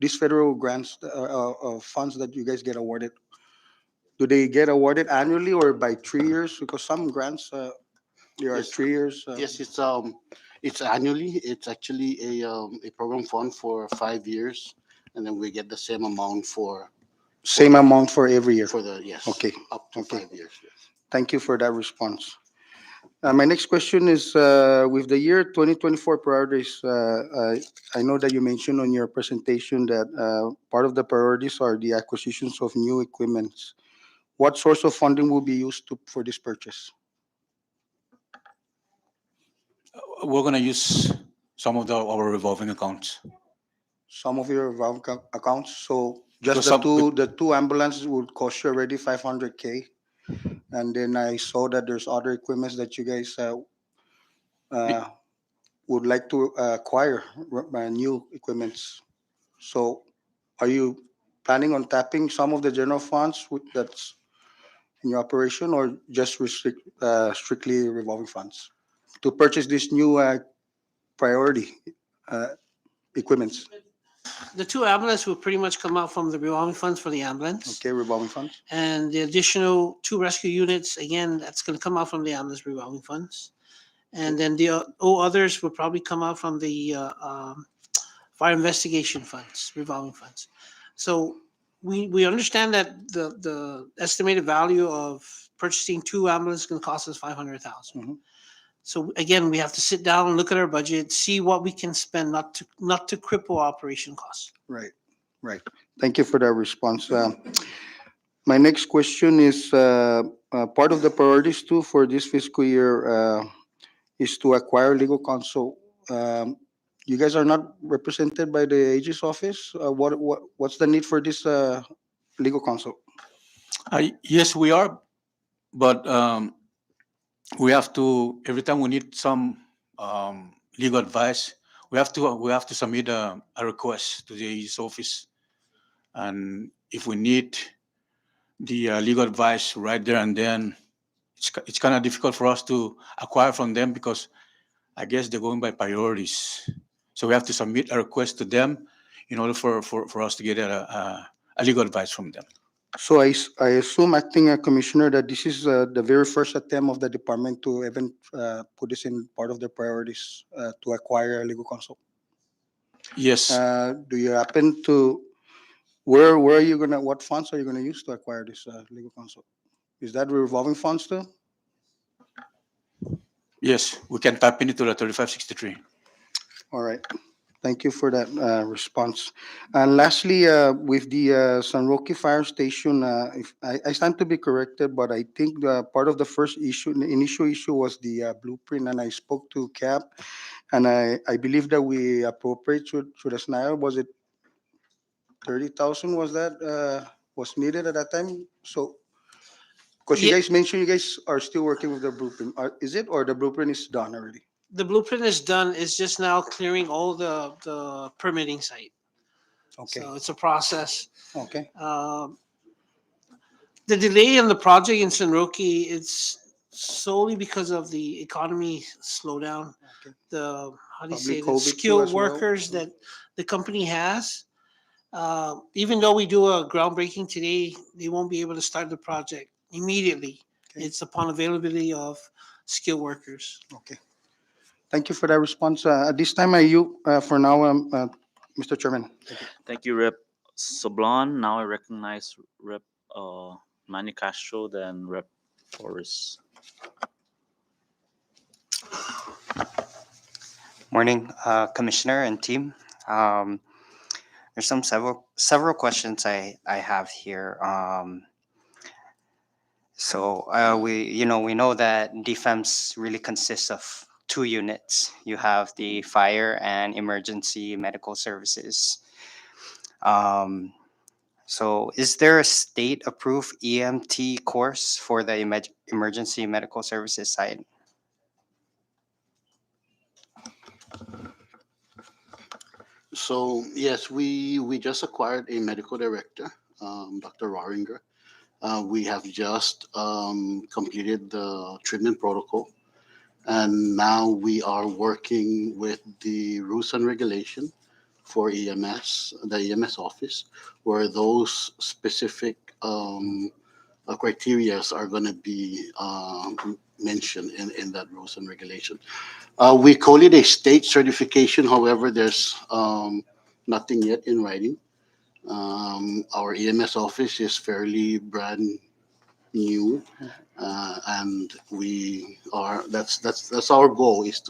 These federal grants, funds that you guys get awarded, do they get awarded annually or by 3 years? Because some grants, there are Yes. 3 years. Yes, it's annually. It's actually a program fund for 5 years, and then we get the same amount Same amount for every year. for the yes. Okay. Up to Okay. 5 years. Yes. Thank you for that response. My next question is, with the year 2024 priorities, I know that you mentioned on your presentation that part of the priorities are the acquisitions of new equipments. What source of funding will be used for this purchase? We're gonna use some of our revolving accounts. Some of your revolving accounts, so just Because the two ambulances would cost you already 500K. And then I saw that there's other equipments that you guys uh, would like to acquire new equipments. So are you planning on tapping some of the general funds that's in your operation or just strictly revolving funds to purchase these new priority uh, equipments? The two ambulances will pretty much come out from the revolving funds for the ambulance. Okay, revolving funds. And the additional two rescue units, again, that's going to come out from the ambulance revolving funds. And then the others will probably come out from the fire investigation funds, revolving funds. So we understand that the estimated value of purchasing two ambulances is going to cost us 500,000. Mhm. So again, we have to sit down and look at our budget, see what we can spend, not to cripple operation costs. Right, right. Thank you for that response. My next question is, part of the priorities too for this fiscal year is to acquire legal counsel. You guys are not represented by the AG's office. What's the need for this legal counsel? Yes, we are, but we have to, every time we need some legal advice, we have to submit a request to the AG's office. And if we need the legal advice right there and then, it's kind of difficult for us to acquire from them because I guess they're going by priorities. So we have to submit a request to them in order for us to get a legal advice from them. So I assume, acting commissioner, that this is the very first attempt of the department to even put this in part of their priorities to acquire a legal counsel. Yes, Do you happen to, where are you gonna, what funds are you gonna use to acquire this legal counsel? Is that revolving funds too? yes, we can tap into the 3563. All right. Thank you for that response. And lastly, with the San Roque Fire Station, if I stand to be corrected, but I think part of the first issue, the initial issue was the blueprint, and I spoke to CAP, and I believe that we appropriate to the SNIA. Was it 30,000? Was that was needed at that time? So Because you Yeah, guys mentioned you guys are still working with the blueprint. Is it, or the blueprint is done already? the blueprint is done. It's just now clearing all the permitting site. Okay, So it's a process. okay, Um, the delay in the project in San Roque, it's solely because of the economy slowdown. okay. The how do you Probably say the COVID too skilled as well. workers that the company has. Even though we do a groundbreaking today, they won't be able to start the project immediately. Okay. It's upon availability of skilled workers. Okay. Thank you for that response. At this time, for now, Mr. Chairman. Thank you. Thank you, Rep. Sablon. Now I recognize Rep. Manny Castro, then Rep. Forrest. Morning, Commissioner and team. There's several questions I have here. We know that defense really consists of two units. You have the fire and emergency medical services. So is there a state approved EMT course for the emergency medical services side? So yes, we just acquired a medical director, Dr. Roringer. We have just completed the treatment protocol, and now we are working with the rules and regulation for EMS, the EMS office, where those specific criterias are going to be mentioned in that rules and regulation. We call it a state certification. However, there's nothing yet in writing. Our EMS office is fairly brand new, and we are. That's our goal is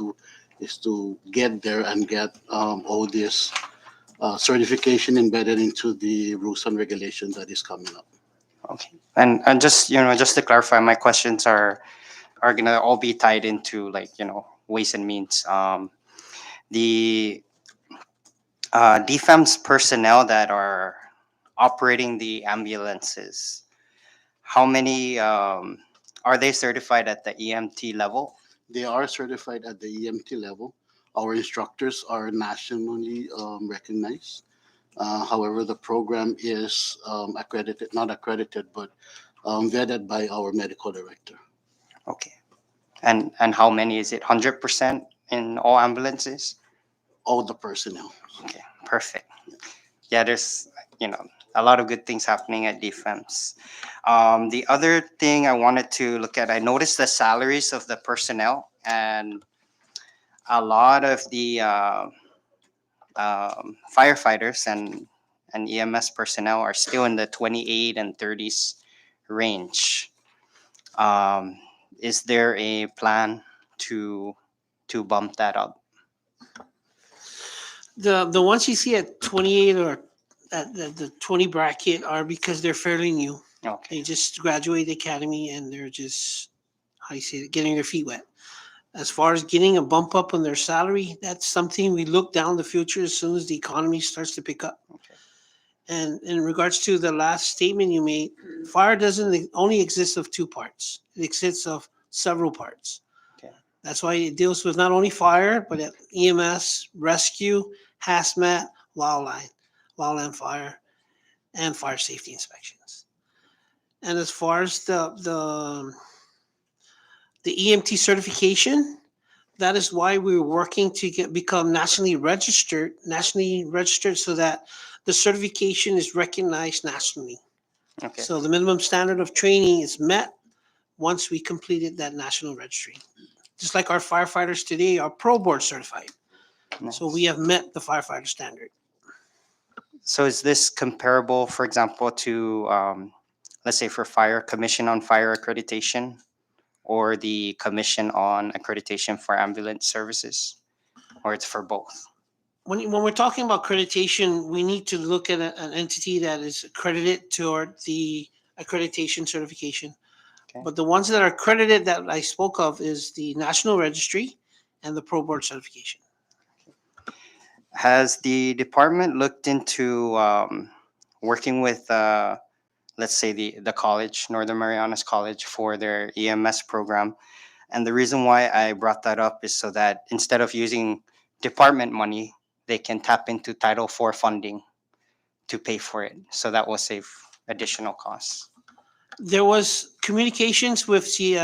to get there and get all this certification embedded into the rules and regulations that is coming up. Okay. And just to clarify, my questions are gonna all be tied into ways and means. The defense personnel that are operating the ambulances, how many are they certified at the EMT level? They are certified at the EMT level. Our instructors are nationally recognized. However, the program is accredited, not accredited, but vetted by our medical director. Okay. And how many is it? 100% in all ambulances? All the personnel. Okay, perfect. Yeah, there's a lot of good things happening at defense. The other thing I wanted to look at, I noticed the salaries of the personnel, and a lot of the firefighters and EMS personnel are still in the 28 and 30s range. Um, is there a plan to bump that up? The ones you see at 28 or at the 20 bracket are because they're fairly new. Okay. They just graduated the academy and they're just, how do you say it, getting their feet wet. As far as getting a bump up on their salary, that's something we look down the future as soon as the economy starts to pick up. Okay. And in regards to the last statement you made, fire doesn't only exist of two parts. It exists of several parts. Okay. That's why it deals with not only fire, but EMS, rescue, hazmat, wildland fire, and fire safety inspections. And as far as the EMT certification, that is why we're working to become nationally registered so that the certification is recognized nationally. Okay. So the minimum standard of training is met once we completed that national registry. Just like our firefighters today are pro board certified. So Nice. we have met the firefighter standard. So is this comparable, for example, to let's say for fire commission on fire accreditation, or the commission on accreditation for ambulance services, or it's for both? When we're talking about accreditation, we need to look at an entity that is accredited toward the accreditation certification. Okay. But the ones that are accredited that I spoke of is the National Registry and the Pro Board certification. Has the department looked into working with, let's say the college, Northern Marianas College, for their EMS program. And the reason why I brought that up is so that instead of using department money, they can tap into Title IV funding to pay for it. So that will save additional costs. There was communications with the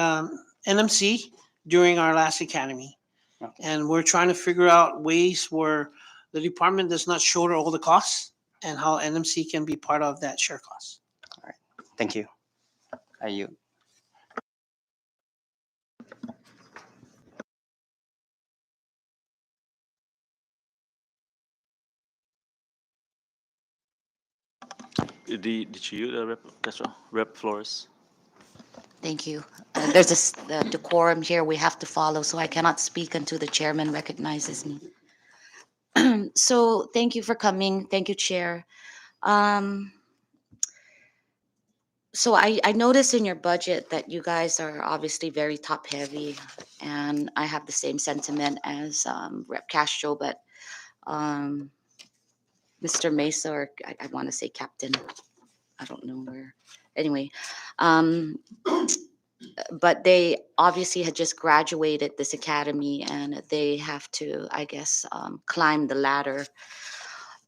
NMC during our last academy. Okay. And we're trying to figure out ways where the department does not shoulder all the costs and how NMC can be part of that share cost. Thank you. Are you? Did you, Rep. Castro? Rep. Flores? Thank you. There's this decorum here we have to follow, so I cannot speak until the chairman recognizes me. So thank you for coming. Thank you, Chair. So I noticed in your budget that you guys are obviously very top heavy, and I have the same sentiment as Rep. Castro, but Mr. Mesa, or I want to say Captain, I don't know where. Anyway, but they obviously had just graduated this academy and they have to, I guess, climb the ladder.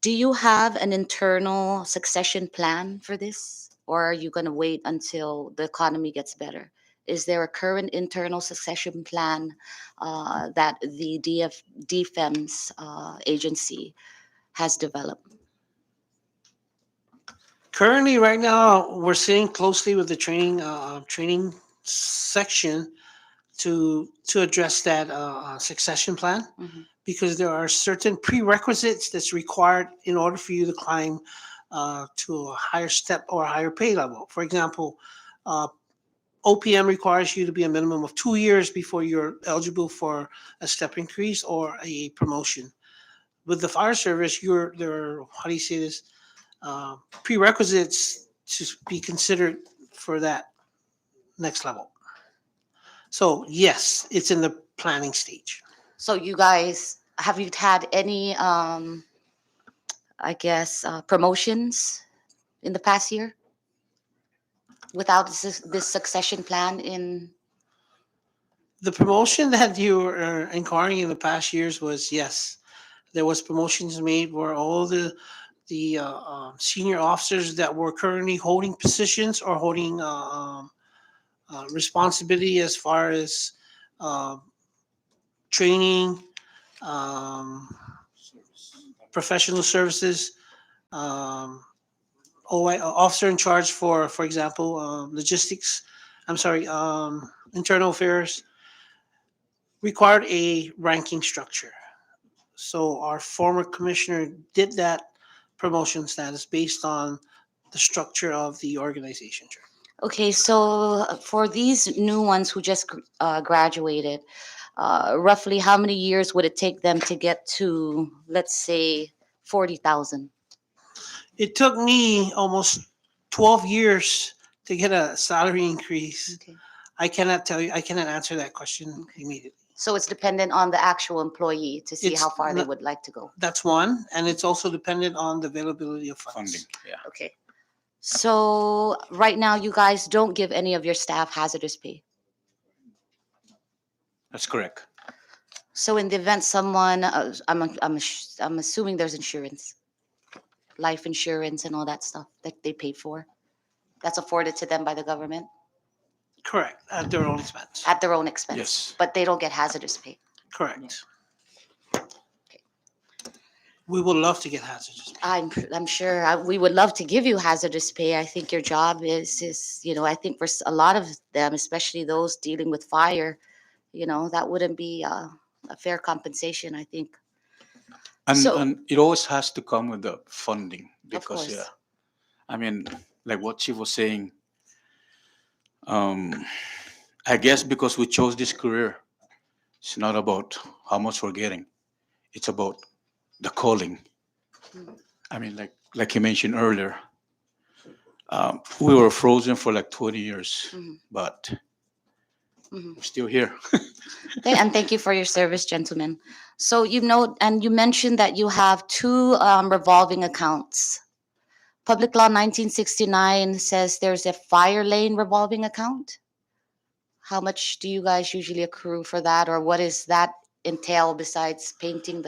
Do you have an internal succession plan for this? Or are you going to wait until the economy gets better? Is there a current internal succession plan that the defense agency has developed? Currently, right now, we're sitting closely with the training section to address that succession plan, Mhm. because there are certain prerequisites that's required in order for you to climb to a higher step or a higher pay level. For example, OPM requires you to be a minimum of 2 years before you're eligible for a step increase or a promotion. With the fire service, there are, how do you say this, prerequisites to be considered for that next level. So yes, it's in the planning stage. So you guys, have you had any, I guess, promotions in the past year? Without this succession plan in, The promotion that you were inquiring in the past years was, yes, there was promotions made where all the senior officers that were currently holding positions or holding responsibility as far as uh, training, um, professional services, officer in charge for example, logistics, I'm sorry, internal affairs, required a ranking structure. So our former commissioner did that promotion status based on the structure of the organization. okay, so for these new ones who just graduated, roughly how many years would it take them to get to, let's say, 40,000? It took me almost 12 years to get a salary increase. Okay. I cannot answer that question immediately. So it's dependent on the actual employee to see It's how far they not- would like to go. That's one, and it's also dependent on the availability of funds. Funding, yeah. Okay. So right now, you guys don't give any of your staff hazardous pay. That's correct. So in the event someone, I'm assuming there's insurance, life insurance and all that stuff that they pay for. That's afforded to them by the government Correct, at their own expense. at their own expense. Yes. But they don't get hazardous pay. Correct. We would love to get hazardous. I'm sure we would love to give you hazardous pay. I think your job is, I think for a lot of them, especially those dealing with fire, that wouldn't be a fair compensation, I think. And, So- and it always has to come with the funding because, course. yeah, I mean, like what Chief was saying, I guess because we chose this career, it's not about how much we're getting. It's about the calling. I mean, like you mentioned earlier, we were frozen for like 20 years, Mhm. but Mhm. we're still here. And thank you for your service, gentlemen. So and you mentioned that you have two revolving accounts, Public Law 1969 says there's a fire lane revolving account. How much do you guys usually accrue for that, or what does that entail besides painting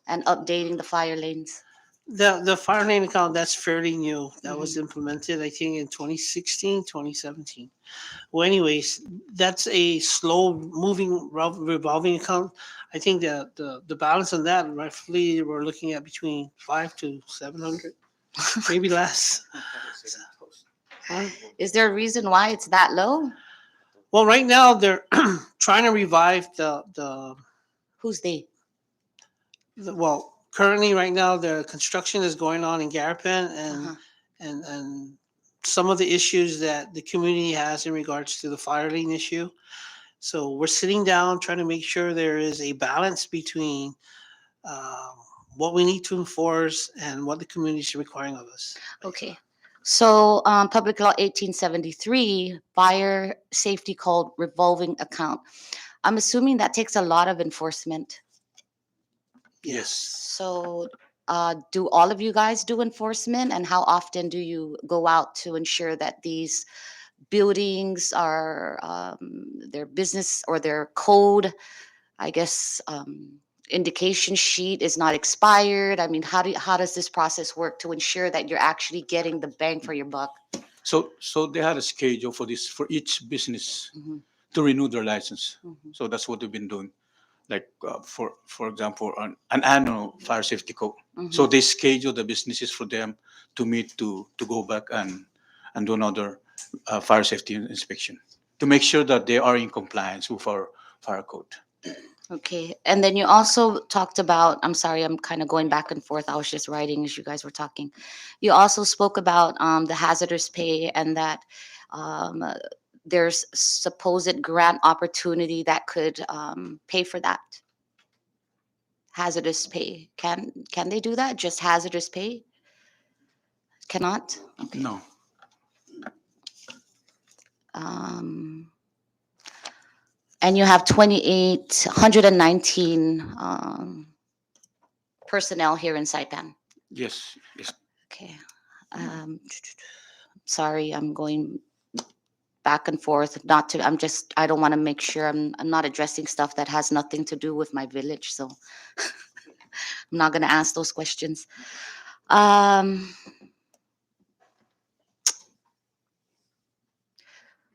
and updating the fire lanes? The fire lane account, that's fairly new. That was Mhm. implemented, I think, in 2016, 2017. Well, anyways, that's a slow moving revolving account. I think that the balance on that, roughly, we're looking at between 5 to 700, maybe less. Huh? Is there a reason why it's that low? Well, right now they're trying to revive Who's they? well, currently right now the construction is going on in Garapan, Uh-huh. and some of the issues that the community has in regards to the fire lane issue. So we're sitting down trying to make sure there is a balance between um, what we need to enforce and what the community is requiring of us. Okay. So, Public Law 1873, fire safety code revolving account. I'm assuming that takes a lot of enforcement. Yes. So, do all of you guys do enforcement, and how often do you go out to ensure that these buildings are their business or their code, I guess, indication sheet is not expired? I mean, how does this process work to ensure that you're actually getting the bang for your buck? So they had a schedule for this, for each business Mhm, to renew their license. mhm, So that's what they've been doing. Like, for example, an annual fire safety code. So mhm. they schedule the businesses for them to meet, to go back and do another fire safety inspection to make sure that they are in compliance with our fire code. Okay, and then you also talked about, I'm sorry, I'm kind of going back and forth. I was just writing as you guys were talking. You also spoke about the hazardous pay, and that um, uh, there's supposed grant opportunity that could pay for that. Hazardous pay. Can they do that? Just hazardous pay? Cannot? Okay. No. Um, and you have 2,819 personnel here in Saipan. Yes. Yes. Okay. Sorry, I'm going back and forth. Not to, I don't want to make sure I'm not addressing stuff that has nothing to do with my village. So I'm not going to ask those questions.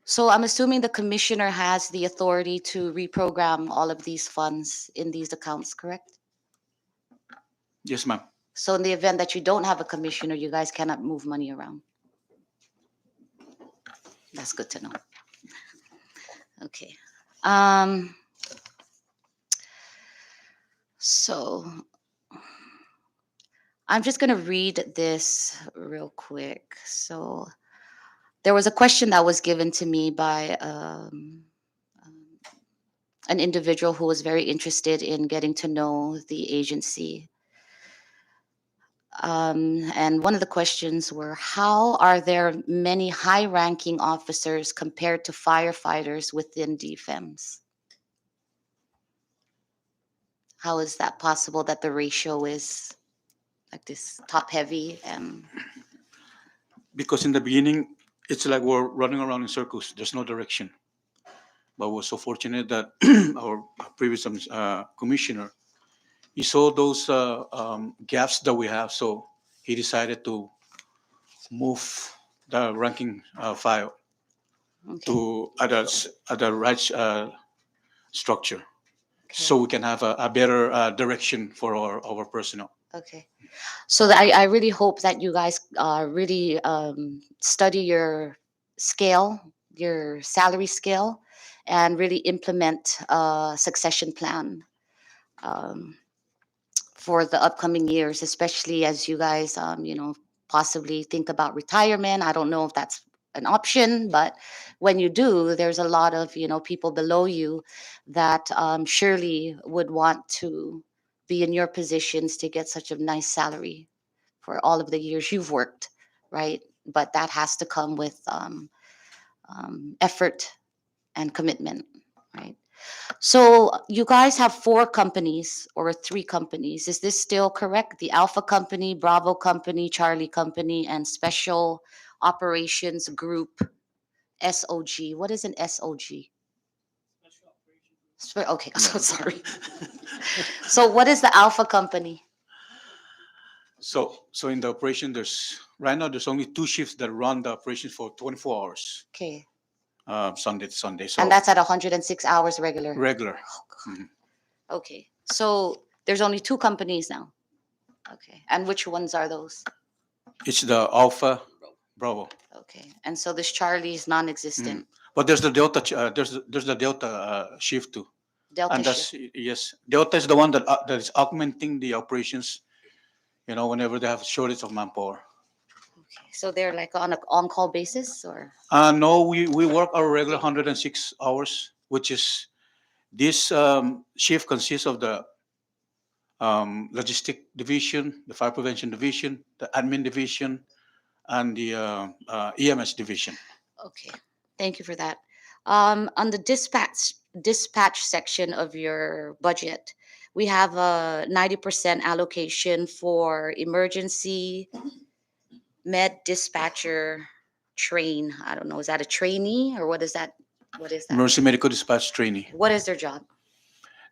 So I'm assuming the commissioner has the authority to reprogram all of these funds in these accounts, correct? Yes, ma'am. So in the event that you don't have a commissioner, you guys cannot move money around. That's good to know. Okay. So I'm just going to read this real quick. So there was a question that was given to me by an individual who was very interested in getting to know the agency. And one of the questions were, how are there many high-ranking officers compared to firefighters within DFEMS? How is that possible that the ratio is like this, top-heavy? And Because in the beginning, it's like we're running around in circles. There's no direction. But we're so fortunate that our previous commissioner, he saw those gaps that we have. So he decided to move the ranking file okay, to at the right structure, so we can have a better direction for our personnel. okay. So I really hope that you guys really study your scale, your salary scale, and really implement a succession plan um, for the upcoming years, especially as you guys, possibly think about retirement. I don't know if that's an option, but when you do, there's a lot of, people below you that surely would want to be in your positions to get such a nice salary for all of the years you've worked, right? But that has to come with effort and commitment, right? So you guys have four companies or three companies. Is this still correct? The Alpha Company, Bravo Company, Charlie Company, and Special Operations Group, SOG. What is an SOG? Okay, so sorry. So what is the Alpha Company? So in the operation, right now, there's only two shifts that run the operation for 24 hours, Okay, Sunday to Sunday. So and that's at 106 hours regular. regular. Oh, God. Mhm. Okay, so there's only two companies now. Okay, and which ones are those? It's the Alpha, Bravo. Okay, and so this Charlie is non-existent. But there's the Delta, there's the Delta shift too. Delta And shift. yes, Delta is the one that is augmenting the operations, whenever they have shortage of manpower. Okay, so they're like on a on-call basis, or? No, we work our regular 106 hours, which is this shift consists of the logistic division, the fire prevention division, the admin division, and the EMS division. Okay, thank you for that. On the dispatch section of your budget, we have a 90% allocation for emergency med dispatcher train. I don't know, is that a trainee or what is that? What is that? Emergency medical dispatch trainee. What is their job?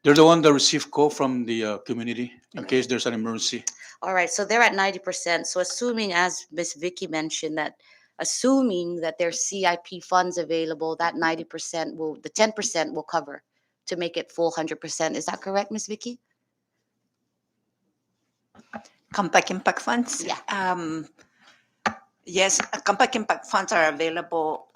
They're the one that receive call from the community in case there's an emergency. All right, so they're at 90%. So assuming, as Ms. Vicky mentioned, that assuming that there's CIP funds available, that 90% will, the 10% will cover to make it full 100%. Is that correct, Ms. Vicky? Compact impact funds? Yeah. Yes, compact impact funds are available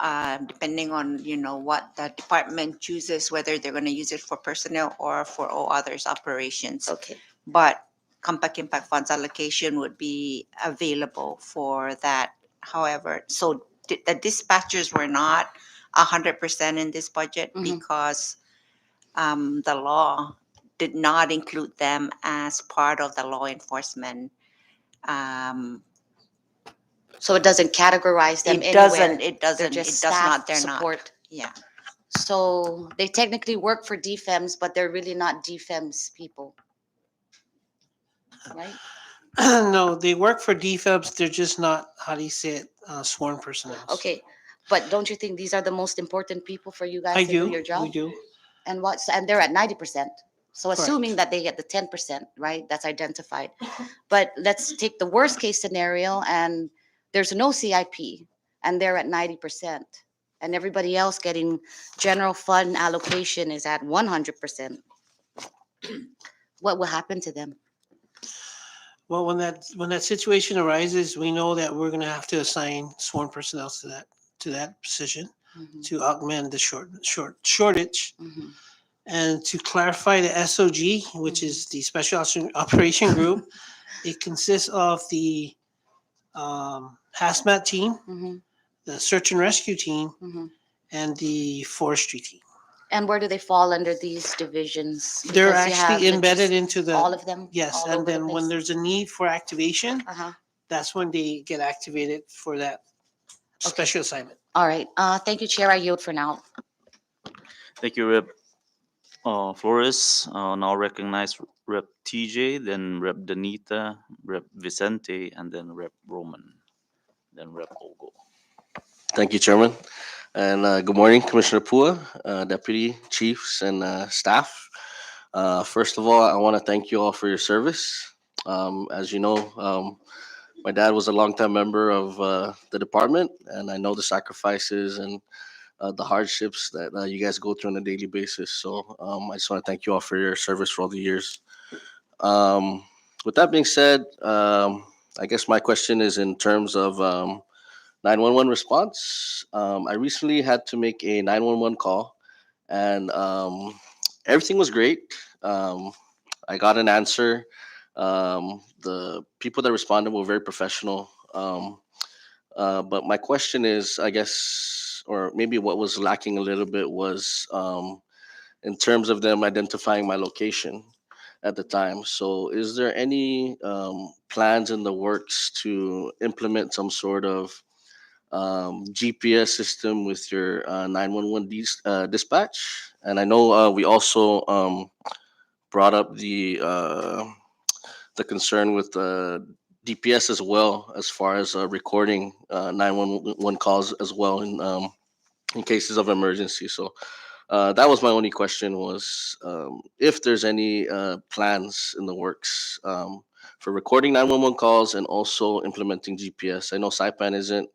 depending on, what the department chooses, whether they're going to use it for personnel or for all others operations. Okay. But compact impact funds allocation would be available for that. However, so the dispatchers were not 100% in this budget Mhm. because the law did not include them as part of the law enforcement. So it doesn't categorize them It anywhere. doesn't, it They're doesn't, it just does staff not, they're support. not. Yeah. So they technically work for DFEMS, but they're really not DFEMS people. Right? No, they work for DFEBs. They're just not, how do you say it, sworn personnel. Okay, but don't you think these are the most important people for you guys I to do do. your job? We do. And they're at 90%. So Correct. assuming that they get the 10%, right? That's identified. But let's take the worst case scenario and there's no CIP and they're at 90%. And everybody else getting general fund allocation is at 100%. What will happen to them? Well, when that situation arises, we know that we're gonna have to assign sworn personnel to that position Mhm, to augment the shortage. mhm. And to clarify the SOG, which is the Special Operation Group, it consists of the hazmat team, Mhm, the search and rescue team, mhm. and the forestry team. And where do they fall under these divisions? They're Because you have actually the embedded just into the all of them? yes, all and over the then when place? there's a need for activation, Uh-huh. that's when they get activated for that special assignment. All right. Thank you, Chair. I yield for now. Thank you, Rep. Flores. Now recognize Rep. TJ, then Rep. Danita, Rep. Vicente, and then Rep. Roman, then Rep. Ogo. Thank you, Chairman. And good morning, Commissioner Pua, Deputy Chiefs, and staff. First of all, I want to thank you all for your service. As you know, my dad was a longtime member of the department, and I know the sacrifices and the hardships that you guys go through on a daily basis. So I just want to thank you all for your service for all the years. With that being said, I guess my question is in terms of 911 response. I recently had to make a 911 call, and everything was great. I got an answer. The people that responded were very professional. But my question is, I guess, or maybe what was lacking a little bit was in terms of them identifying my location at the time. So, is there any plans in the works to implement some sort of GPS system with your 911 dispatch. And I know we also brought up the concern with DPS as well, as far as recording 911 calls as well in cases of emergency. So that was my only question, was if there's any plans in the works for recording 911 calls and also implementing GPS. I know Saipan isn't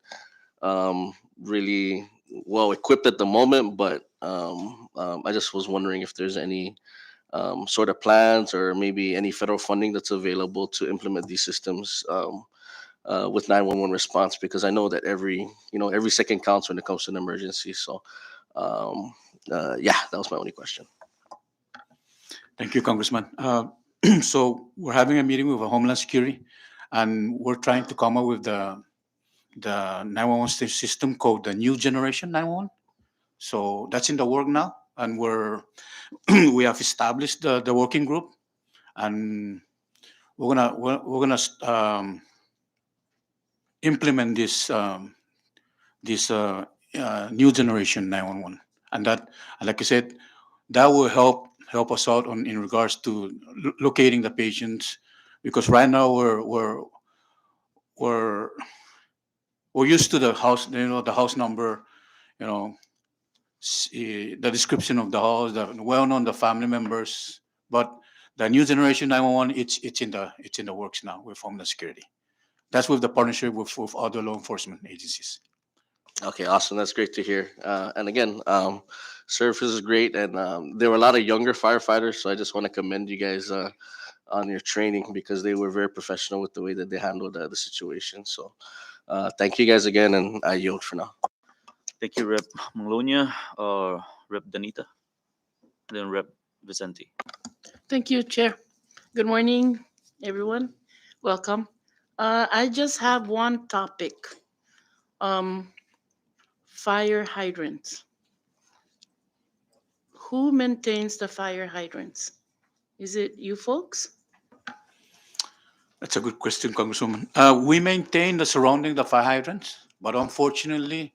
really well equipped at the moment, but I just was wondering if there's any sort of plans or maybe any federal funding that's available to implement these systems with 911 response, because I know that every second counts when it comes to an emergency. So yeah, that was my only question. Thank you, Congressman. So we're having a meeting with Homeland Security, and we're trying to come up with the 911 system called the new generation 911. So that's in the work now, and we have established the working group, and we're gonna implement this new generation 911, and that, like I said, that will help us out in regards to locating the patients, because right now we're we're used to the house, the house number, you know, the description of the house, the well known the family members, but the new generation 911, it's in the works now with Homeland Security. That's with the partnership with other law enforcement agencies. Okay, awesome. That's great to hear. And again, service is great, and there were a lot of younger firefighters, so I just want to commend you guys on your training, because they were very professional with the way that they handled the situation. So thank you guys again, and I yield for now. Thank you, Rep. Manglonia, Rep. Danita, then Rep. Vicente. Thank you, Chair. Good morning, everyone. Welcome. I just have one topic. Fire hydrants. Who maintains the fire hydrants? Is it you folks? That's a good question, Congresswoman. We maintain the surrounding the fire hydrants, but unfortunately,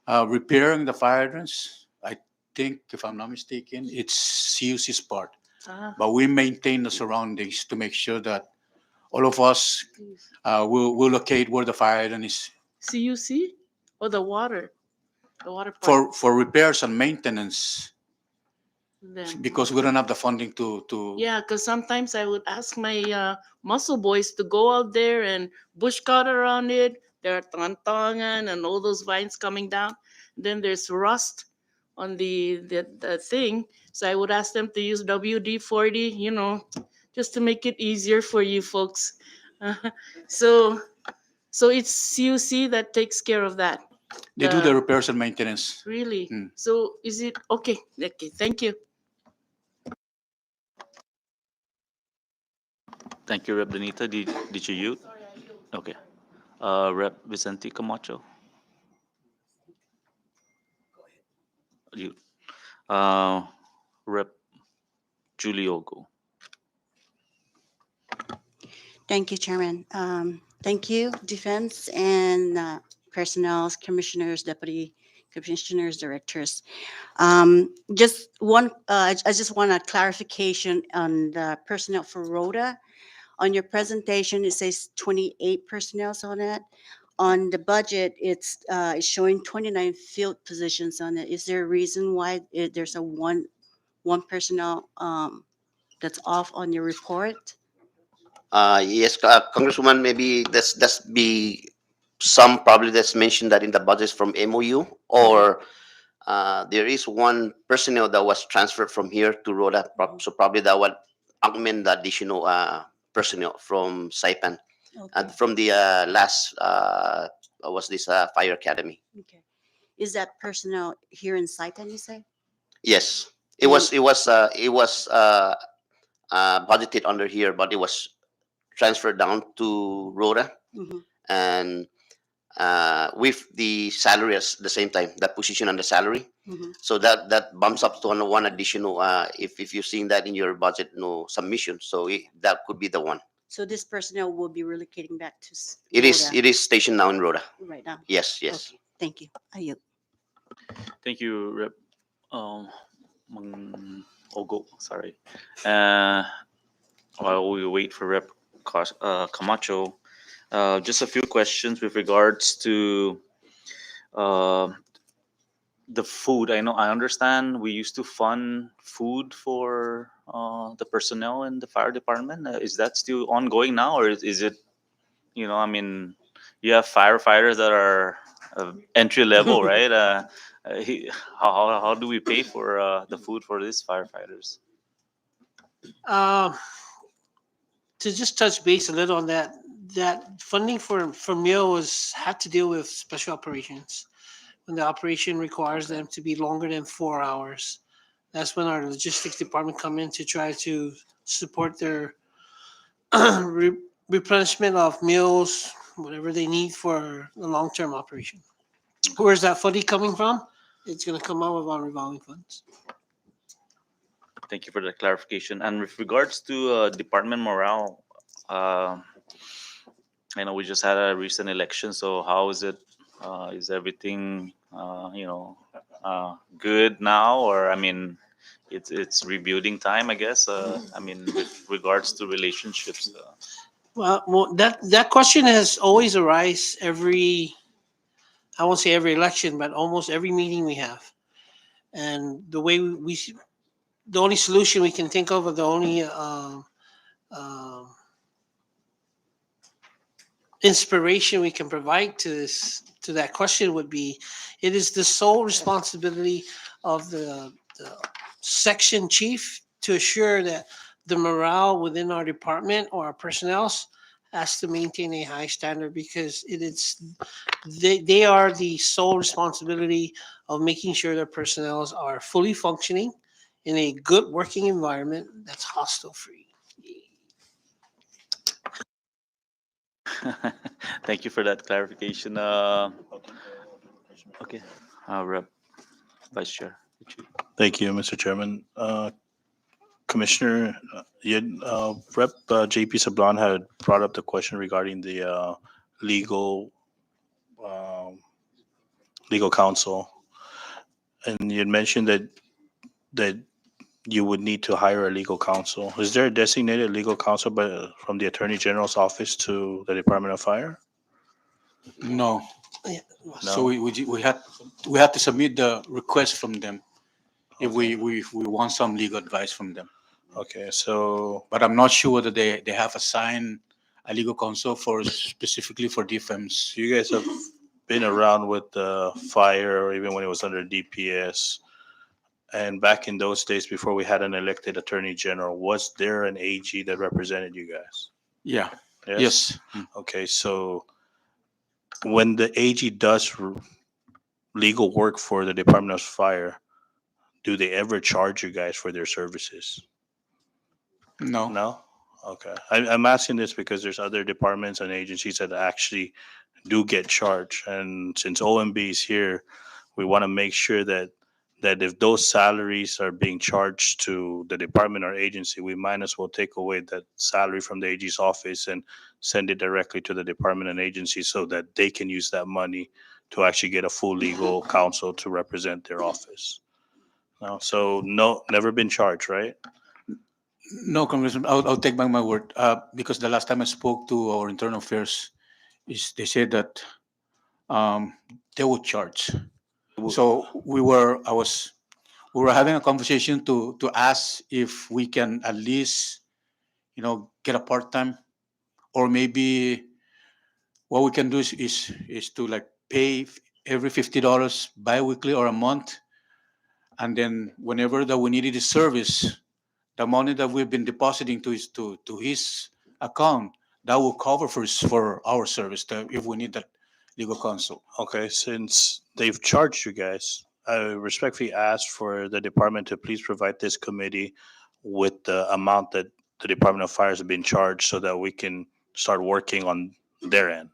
repairing the fire hydrants, I think, if I'm not mistaken, it's CUC's part. Ah, But we maintain the surroundings to make sure that all of us please. will locate where the fire hydrant is. CUC or the water? The water part. For repairs and maintenance, Then. because we don't have the funding to Yeah, because sometimes I would ask my muscle boys to go out there and bush cut around it. There are tantangan and all those vines coming down. Then there's rust on the thing. So I would ask them to use WD-40, just to make it easier for you folks. So it's CUC that takes care of that. they do the repairs and maintenance. Really? Mm. So is it okay? Okay, thank you. Thank you, Rep. Danita. Did you yield? Okay. Rep. Vicente Camacho. Yield. Rep. Juliogo. Thank you, Chairman. Thank you, Defense and personnel, commissioners, deputy commissioners, directors. Just one, I just want a clarification on the personnel for ROTA. On your presentation, it says 28 personnel on it. On the budget, it's showing 29 field positions on it. Is there a reason why there's a one personnel that's off on your report? Yes, Congresswoman, maybe that's be some probably that's mentioned that in the budgets from MOU, or there is one personnel that was transferred from here to Rhoda, so probably that would augment the additional personnel from Saipan and from the last was this fire academy. Okay. Is that personnel here in Saipan, you say? Yes, it was budgeted under here, but it was transferred down to Rhoda, Mhm. and with the salary at the same time, that position and the salary. Mhm. So that bumps up to one additional. If you're seeing that in your budget, no submission, so that could be the one. So this personnel will be relocating back to It is, Rhoda it is stationed now in Rhoda. right now. Yes, yes. Okay, thank you. I yield. Thank you, Rep. Ogo, sorry. Uh, while we wait for Rep. Camacho, just a few questions with regards to uh, the food. I understand we used to fund food for the personnel in the fire department. Is that still ongoing now, or is it? I mean, you have firefighters that are entry level, right? How do we pay for the food for these firefighters? Uh, to just touch base a little on that, that funding for meal was had to deal with special operations. When the operation requires them to be longer than 4 hours, that's when our logistics department come in to try to support their replenishment of meals, whatever they need for the long-term operation. Where's that funding coming from? It's going to come out of our revolving funds. Thank you for the clarification. And with regards to department morale, uh, I know we just had a recent election, so how is it? Is everything good now, or I mean, it's rebuilding time, I guess. I mean, with regards to relationships. Well, that question has always arise every, I won't say every election, but almost every meeting we have. And the way the only solution we can think of, or the only inspiration we can provide to that question would be, it is the sole responsibility of the section chief to assure that the morale within our department or our personnel has to maintain a high standard, because they are the sole responsibility of making sure their personnel are fully functioning in a good working environment that's hostile free. Thank you for that clarification. Okay, Rep. Vice Chair. Thank you, Mr. Chairman. Commissioner, Rep. JP Sablan had brought up the question regarding the legal legal counsel, and you had mentioned that you would need to hire a legal counsel. Is there a designated legal counsel from the Attorney General's office to the Department of Fire? No. Yeah. So No. we had to submit the request from them if we want some legal advice from them. Okay, so But I'm not sure whether they have assigned a legal counsel for specifically for defense. you guys have been around with the fire, or even when it was under DPS. And back in those days, before we had an elected attorney general, was there an AG that represented you guys? Yeah. Yes. Yes. Okay, so when the AG does legal work for the Department of Fire, do they ever charge you guys for their services? No. No? Okay. I'm asking this because there's other departments and agencies that actually do get charged. And since OMB is here, we want to make sure that if those salaries are being charged to the department or agency, we might as well take away that salary from the AG's office and send it directly to the department and agency so that they can use that money to actually get a full legal counsel to represent their office. No, so no, never been charged, right? No, Congressman, I'll take back my word, because the last time I spoke to our internal affairs, they said that they would charge. So we were having a conversation to ask if we can at least, get a part-time, or maybe what we can do is to like pay every $50 bi-weekly or a month, and then whenever that we needed the service, the money that we've been depositing to his account, that will cover for our service if we need that legal counsel. Okay, since they've charged you guys, I respectfully ask for the department to please provide this committee with the amount that the Department of Fire has been charged so that we can start working on their end.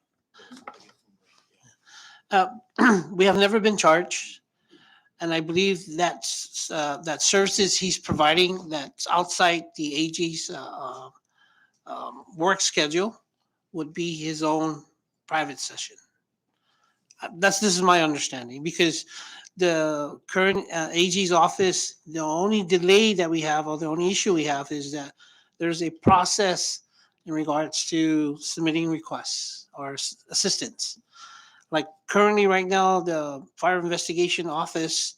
We have never been charged, and I believe that services he's providing that's outside the AG's work schedule would be his own private session. This is my understanding, because the current AG's office, the only delay that we have, or the only issue we have, is that there's a process in regards to submitting requests or assistance. Like currently, right now, the Fire Investigation Office,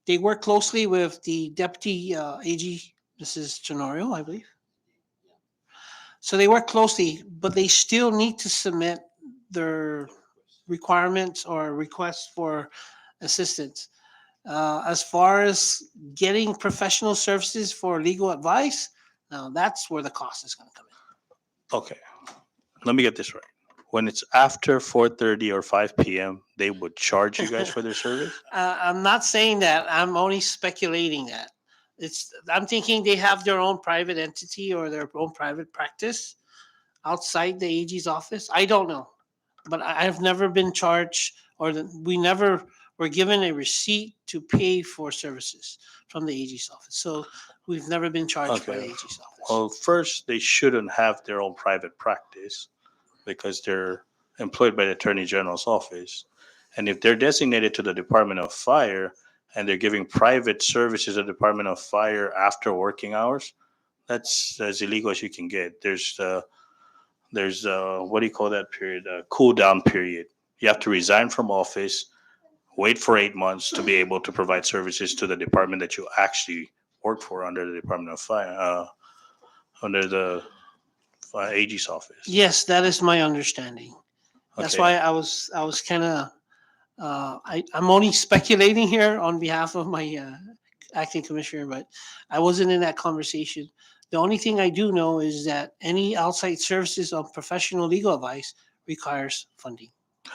they work closely with the Deputy AG, Mrs. Tenorio, I believe. So they work closely, but they still need to submit their requirements or requests for assistance. As far as getting professional services for legal advice, now that's where the cost is going to come in. Okay, let me get this right. When it's after 4:30 or 5 p.m., they would charge you guys for their service? I'm not saying that. I'm only speculating that. I'm thinking they have their own private entity or their own private practice outside the AG's office. I don't know, but I've never been charged, or we never were given a receipt to pay for services from the AG's office. So we've never been charged by the Okay. AG's office. Well, first, they shouldn't have their own private practice because they're employed by the Attorney General's office. And if they're designated to the Department of Fire and they're giving private services to the Department of Fire after working hours, that's as illegal as you can get. There's what do you call that period? A cool down period. You have to resign from office, wait for 8 months to be able to provide services to the department that you actually work for under the Department of Fire, under the AG's office. Yes, that is my understanding. That's Okay. why I was kind of I'm only speculating here on behalf of my acting commissioner, but I wasn't in that conversation. The only thing I do know is that any outside services of professional legal advice requires funding.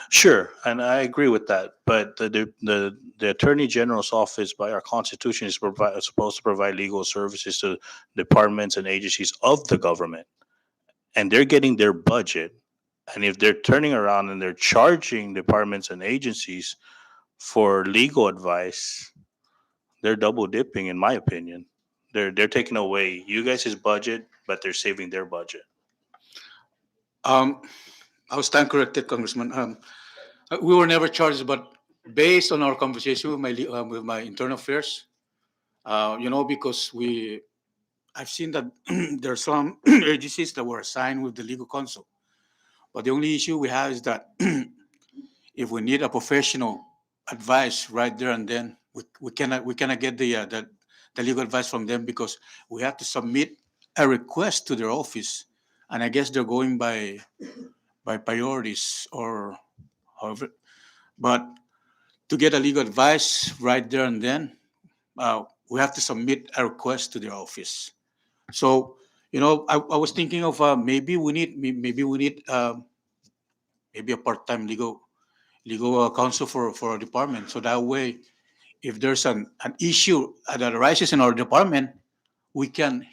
Sure, and I agree with that. But the Attorney General's office, by our Constitution, is supposed to provide legal services to departments and agencies of the government, and they're getting their budget. And if they're turning around and they're charging departments and agencies for legal advice, they're double dipping, in my opinion. They're taking away you guys' budget, but they're saving their budget. I will stand corrected, Congressman. We were never charged, but based on our conversation with my internal affairs, because I've seen that there are some agencies that were assigned with the legal counsel, but the only issue we have is that if we need a professional advice right there and then, we cannot get the legal advice from them because we have to submit a request to their office, and I guess they're going by priorities or however. But to get a legal advice right there and then, we have to submit a request to their office. So, I was thinking of maybe we need maybe a part-time legal counsel for our department. So that way, if there's an issue that arises in our department, he can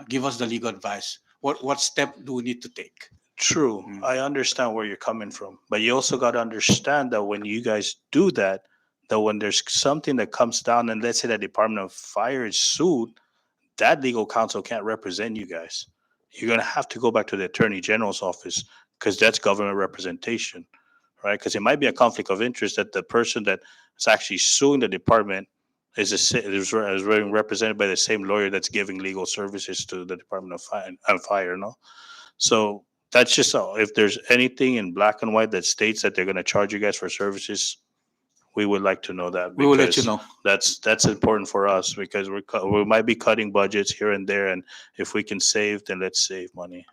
give us the legal advice. What step do we need to take? True. I understand where you're coming from, but you also got to understand that when you guys do that, that when there's something that comes down, and let's say the Department of Fire is sued, that legal counsel can't represent you guys. You're going to have to go back to the Attorney General's office because that's government representation, right? Because it might be a conflict of interest that the person that is actually suing the department is being represented by the same lawyer that's giving legal services to the Department of Fire, no? So that's just if there's anything in black and white that states that they're going to charge you guys for services, we would like to know that. We will let you because know. That's important for us because we might be cutting budgets here and there, and if we can save, then let's save money.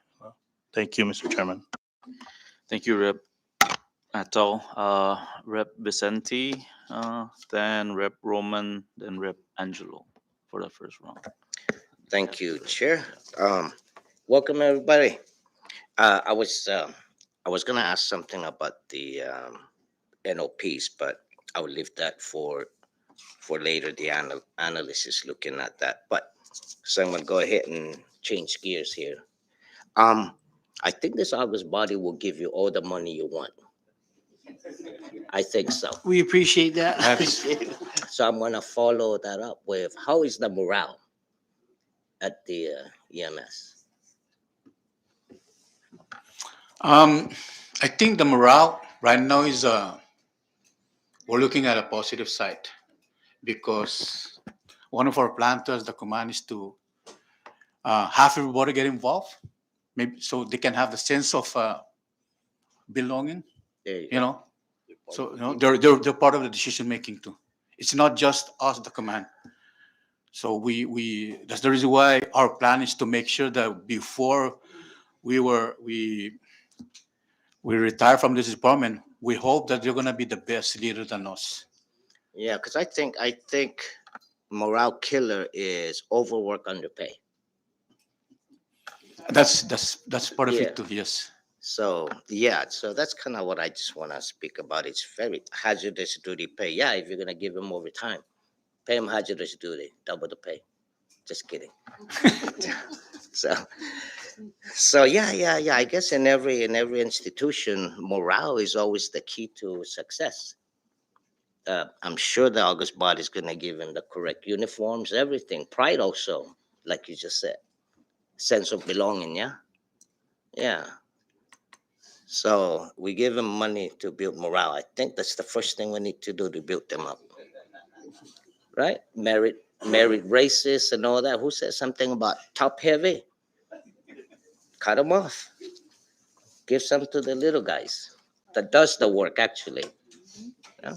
Thank you, Mr. Chairman. Thank you, Rep. Atal. Rep. Vicente, then Rep. Roman, then Rep. Angelo for the first round. Thank you, Chair. Welcome, everybody. I was gonna ask something about the NOPs, but I will leave that for later. The analyst is looking at that, but so I'm gonna go ahead and change gears here. I think this August body will give you all the money you want. I think so. We appreciate that. So I'm gonna follow that up with how is the morale at the EMS? Um, I think the morale right now is we're looking at a positive side because one of our plans to the command is to have everybody get involved, maybe so they can have the sense of belonging. There you You go. know, so they're part of the decision making too. It's not just us, the command. So we that's the reason why our plan is to make sure that before we were we retire from this department, we hope that they're gonna be the best leader than us. Yeah, because I think morale killer is overwork underpay. That's part of Yeah. it too. Yes. So yeah, so that's kind of what I just want to speak about. It's very hazardous duty pay. Yeah, if you're gonna give him overtime, pay him hazardous duty, double the pay. Just kidding. So so yeah. I guess in every institution, morale is always the key to success. I'm sure the August body is gonna give him the correct uniforms, everything. Pride also, like you just said, sense of belonging. Yeah, yeah. So we give them money to build morale. I think that's the first thing we need to do to build them up, right? Merit races and all that. Who said something about top heavy? Cut them off. Give some to the little guys. That does the work actually. Yeah.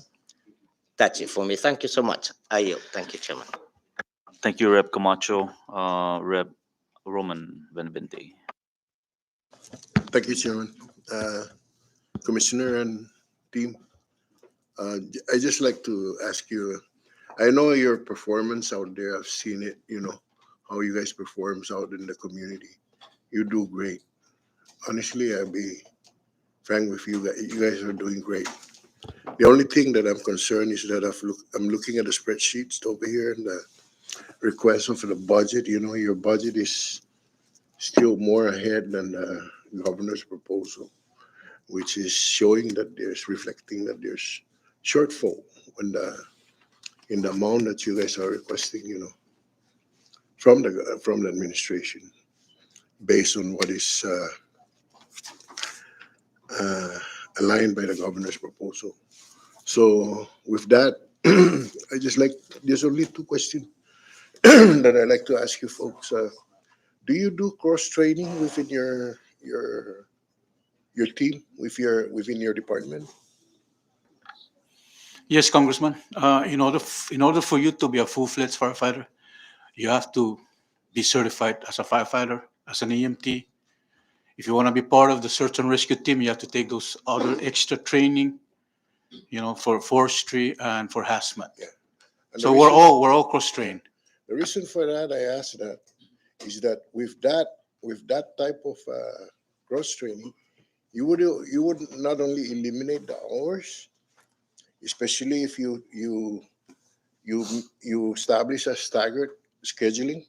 That's it for me. Thank you so much. I yield. Thank you, Chairman. Thank you, Rep Camacho. Rep Roman Benvente. Thank you, Chairman. Commissioner and team, I just like to ask you, I know your performance out there. I've seen it, how you guys performs out in the community. You do great. Honestly, I'll be frank with you guys. You guys are doing great. The only thing that I'm concerned is that I'm looking at the spreadsheets over here and the request of the budget. Your budget is still more ahead than the governor's proposal, which is showing that there's reflecting that there's shortfall in the amount that you guys are requesting, from the administration, based on what is aligned by the governor's proposal. So with that, there's only two questions that I'd like to ask you folks. Do you do cross training within your team within your department? Yes, Congressman. In order for you to be a full-fledged firefighter, you have to be certified as a firefighter, as an EMT. If you want to be part of the search and rescue team, you have to take those other extra training, for forestry and for hazmat. Yeah. And So we're all cross-trained. the reason for that I ask that is that with that type of cross training, you would not only eliminate the hours, especially if you establish a staggered scheduling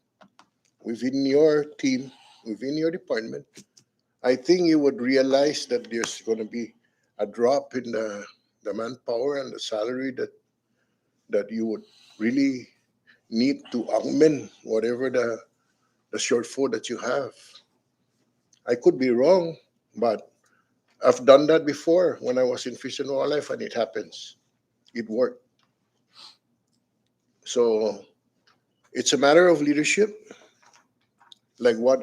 within your team, within your department. I think you would realize that there's going to be a drop in the manpower and the salary that you would really need to augment whatever the shortfall that you have. I could be wrong, but I've done that before when I was in Fish and Wildlife, and it happens. It worked. So it's a matter of leadership, like what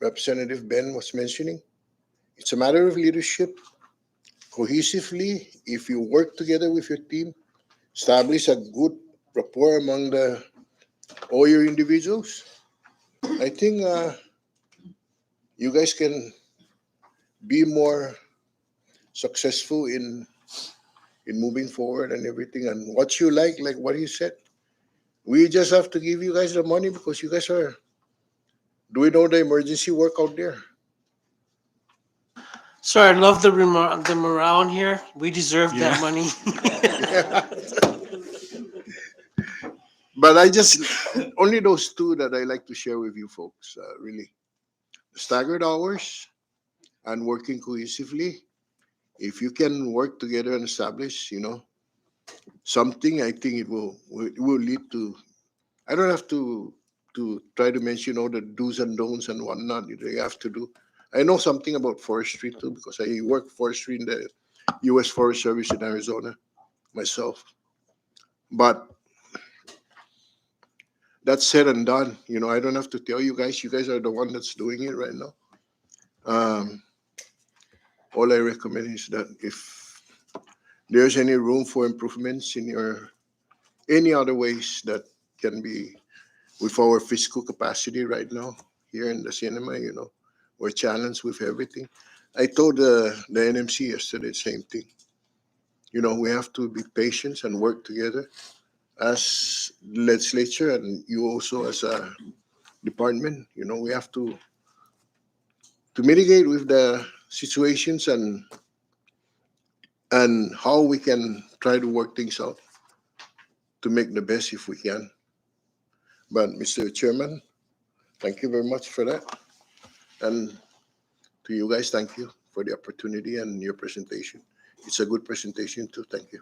Representative Ben was mentioning. It's a matter of leadership cohesively. If you work together with your team, establish a good rapport among all your individuals, I think you guys can be more successful in moving forward and everything. And what you like what he said, we just have to give you guys the money because you guys are doing all the emergency work out there. So I love the morale in here. We deserve that Yeah. money. But I just only those two that I like to share with you folks. Really, staggered hours and working cohesively. If you can work together and establish, something, I think it will lead to. I don't have to try to mention all the do's and don'ts and whatnot that you have to do. I know something about forestry too because I work forestry in the U.S. Forest Service in Arizona myself. But that's said and done. I don't have to tell you guys. You guys are the one that's doing it right now. Um, all I recommend is that if there's any room for improvements in your any other ways that can be with our fiscal capacity right now here in the cinema, we're challenged with everything. I told the NMC yesterday the same thing. We have to be patient and work together as legislature and you also as a department. We have to mitigate with the situations and how we can try to work things out to make the best if we can. But Mr. Chairman, thank you very much for that. And to you guys, thank you for the opportunity and your presentation. It's a good presentation too. Thank you.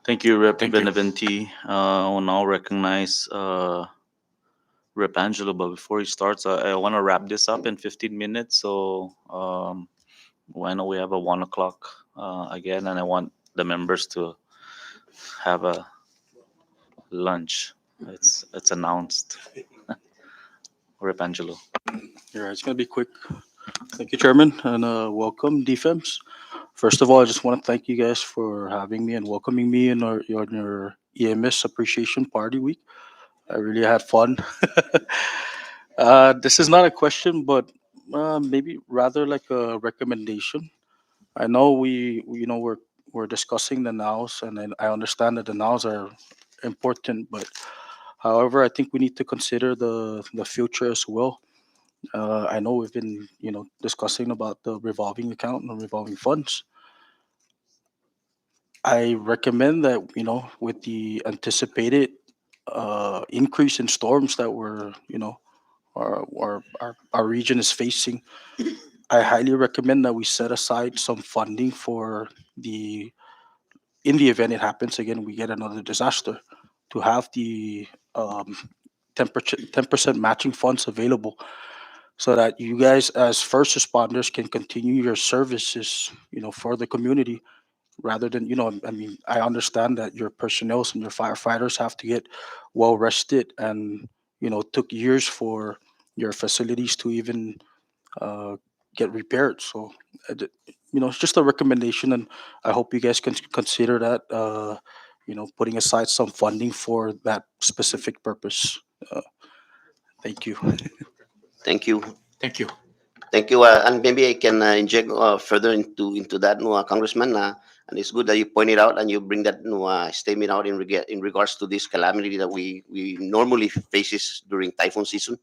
Thank you, Rep. Thank you. Benavente. I will now recognize Rep. Angelo, but before he starts, I want to wrap this up in 15 minutes. So I know we have a 1 o'clock again, and I want the members to have a lunch. It's announced. Rep. Angelo. Yeah, it's gonna be quick. Thank you, Chairman, and welcome, DFEMS. First of all, I just want to thank you guys for having me and welcoming me in your EMS Appreciation Party Week. I really had fun. This is not a question, but maybe rather like a recommendation. I know we're discussing the nows, and I understand that the nows are important, but however, I think we need to consider the future as well. I know we've been discussing about the revolving account and revolving funds. I recommend that with the anticipated increase in storms that our region is facing, I highly recommend that we set aside some funding for the in the event it happens again, we get another disaster, to have the um, 10% matching funds available so that you guys as first responders can continue your services for the community rather than I mean, I understand that your personnel and your firefighters have to get well rested, and took years for your facilities to even uh, get repaired. So it's just a recommendation, and I hope you guys can consider that putting aside some funding for that specific purpose. uh, Thank you. Thank you. Thank you. Thank you. And maybe I can inject further into that, no, Congressman. And it's good that you point it out and you bring that no, statement out in regards to this calamity that we normally faces during typhoon season.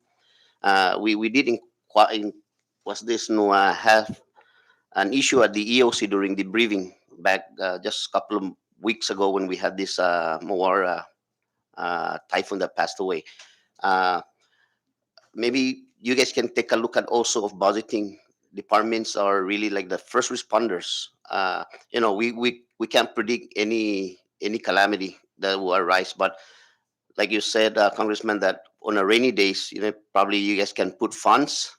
We did in was this no have an issue at the EOC during the briefing back just a couple of weeks ago when we had this more typhoon that passed away. Uh, Maybe you guys can take a look at also of budgeting departments are really like the first responders. We can't predict any calamity that will arise, but like you said, Congressman, that on a rainy days, probably you guys can put funds.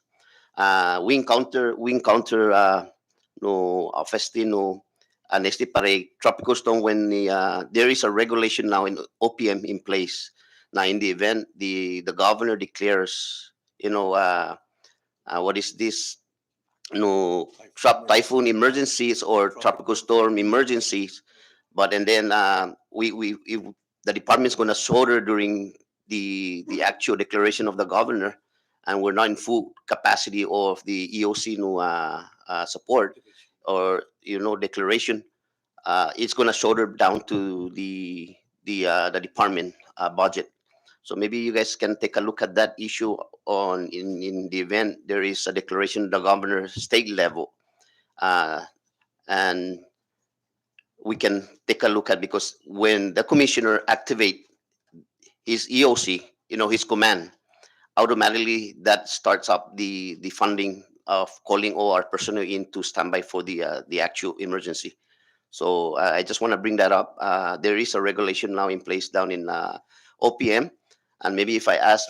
We encounter no Festino and este para tropical storm when there is a regulation now in OPM in place. Now, in the event the governor declares, what is this? No, typhoon emergencies or tropical storm emergencies. But and then the department's going to shoulder during the actual declaration of the governor, and we're not in full capacity of the EOC no support or declaration. It's going to shoulder down to the department budget. So maybe you guys can take a look at that issue in the event there is a declaration at the governor state level, uh, and we can take a look at, because when the commissioner activate his EOC, his command, automatically that starts up the funding of calling all our personnel in to standby for the actual emergency. So I just want to bring that up. There is a regulation now in place down in OPM, and maybe if I ask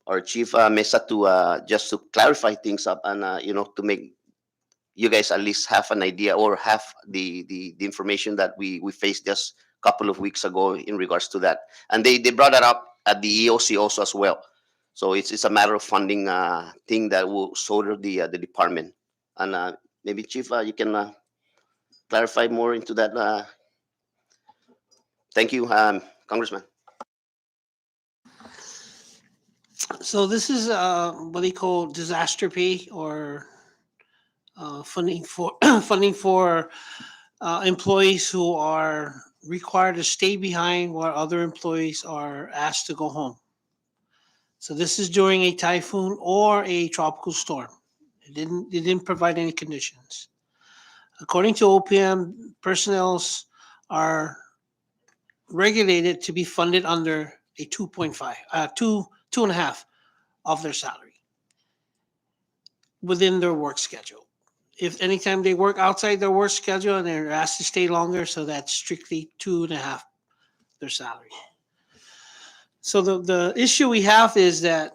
our Chief Mesa to just to clarify things up and to make you guys at least have an idea or have the information that we faced just a couple of weeks ago in regards to that. And they brought that up at the EOC also as well. So it's a matter of funding thing that will shoulder the department. And maybe Chief, you can clarify more into that. Thank you, Congressman. So this is what they call disaster pay or funding for funding for employees who are required to stay behind while other employees are asked to go home. So this is during a typhoon or a tropical storm. It didn't provide any conditions. According to OPM, personnels are regulated to be funded under a 2.5, 2.5 of their salary within their work schedule. If anytime they work outside their work schedule and they're asked to stay longer, so that's strictly 2.5 their salary. So the issue we have is that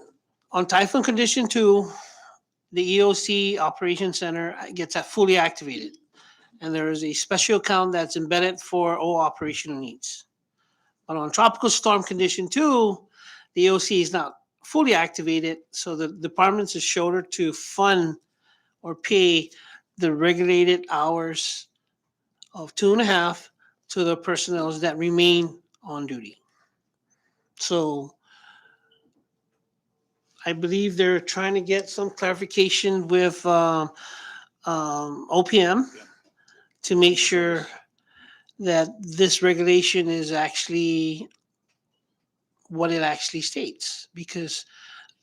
on Typhoon Condition 2, the EOC Operations Center gets fully activated. And there is a special account that's embedded for all operational needs. But on Tropical Storm Condition 2, the EOC is not fully activated, so the departments are shouldered to fund or pay the regulated hours of 2.5 to the personnel that remain on duty. So I believe they're trying to get some clarification with OPM to make sure that this regulation is actually what it actually states, because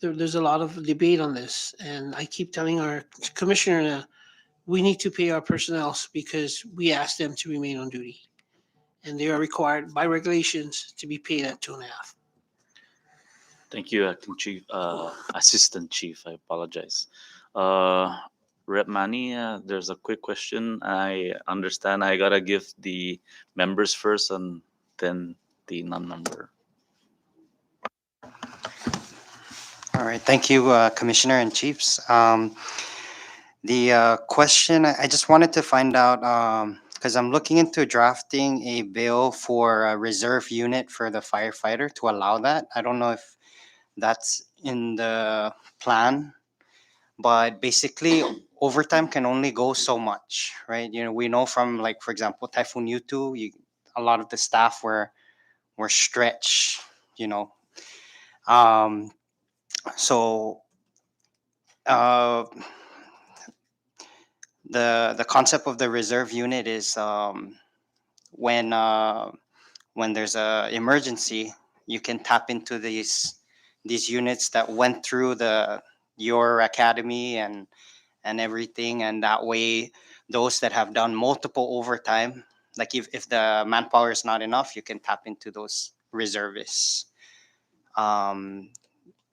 there's a lot of debate on this. And I keep telling our commissioner that we need to pay our personnel because we asked them to remain on duty. And they are required by regulations to be paid at 2.5. Thank you, Acting Chief, Assistant Chief. I apologize. Rep Manny, there's a quick question. I understand I gotta give the members first and then the non-member. All right, thank you, Commissioner and Chiefs. The question, I just wanted to find out, because I'm looking into drafting a bill for a reserve unit for the firefighter to allow that. I don't know if that's in the plan, but basically overtime can only go so much, right? We know from, like, for example, Typhoon Yutu, a lot of the staff were stretched, so the concept of the reserve unit is when there's a emergency, you can tap into these units that went through your academy and everything, and that way those that have done multiple overtime, like if the manpower is not enough, you can tap into those reservists.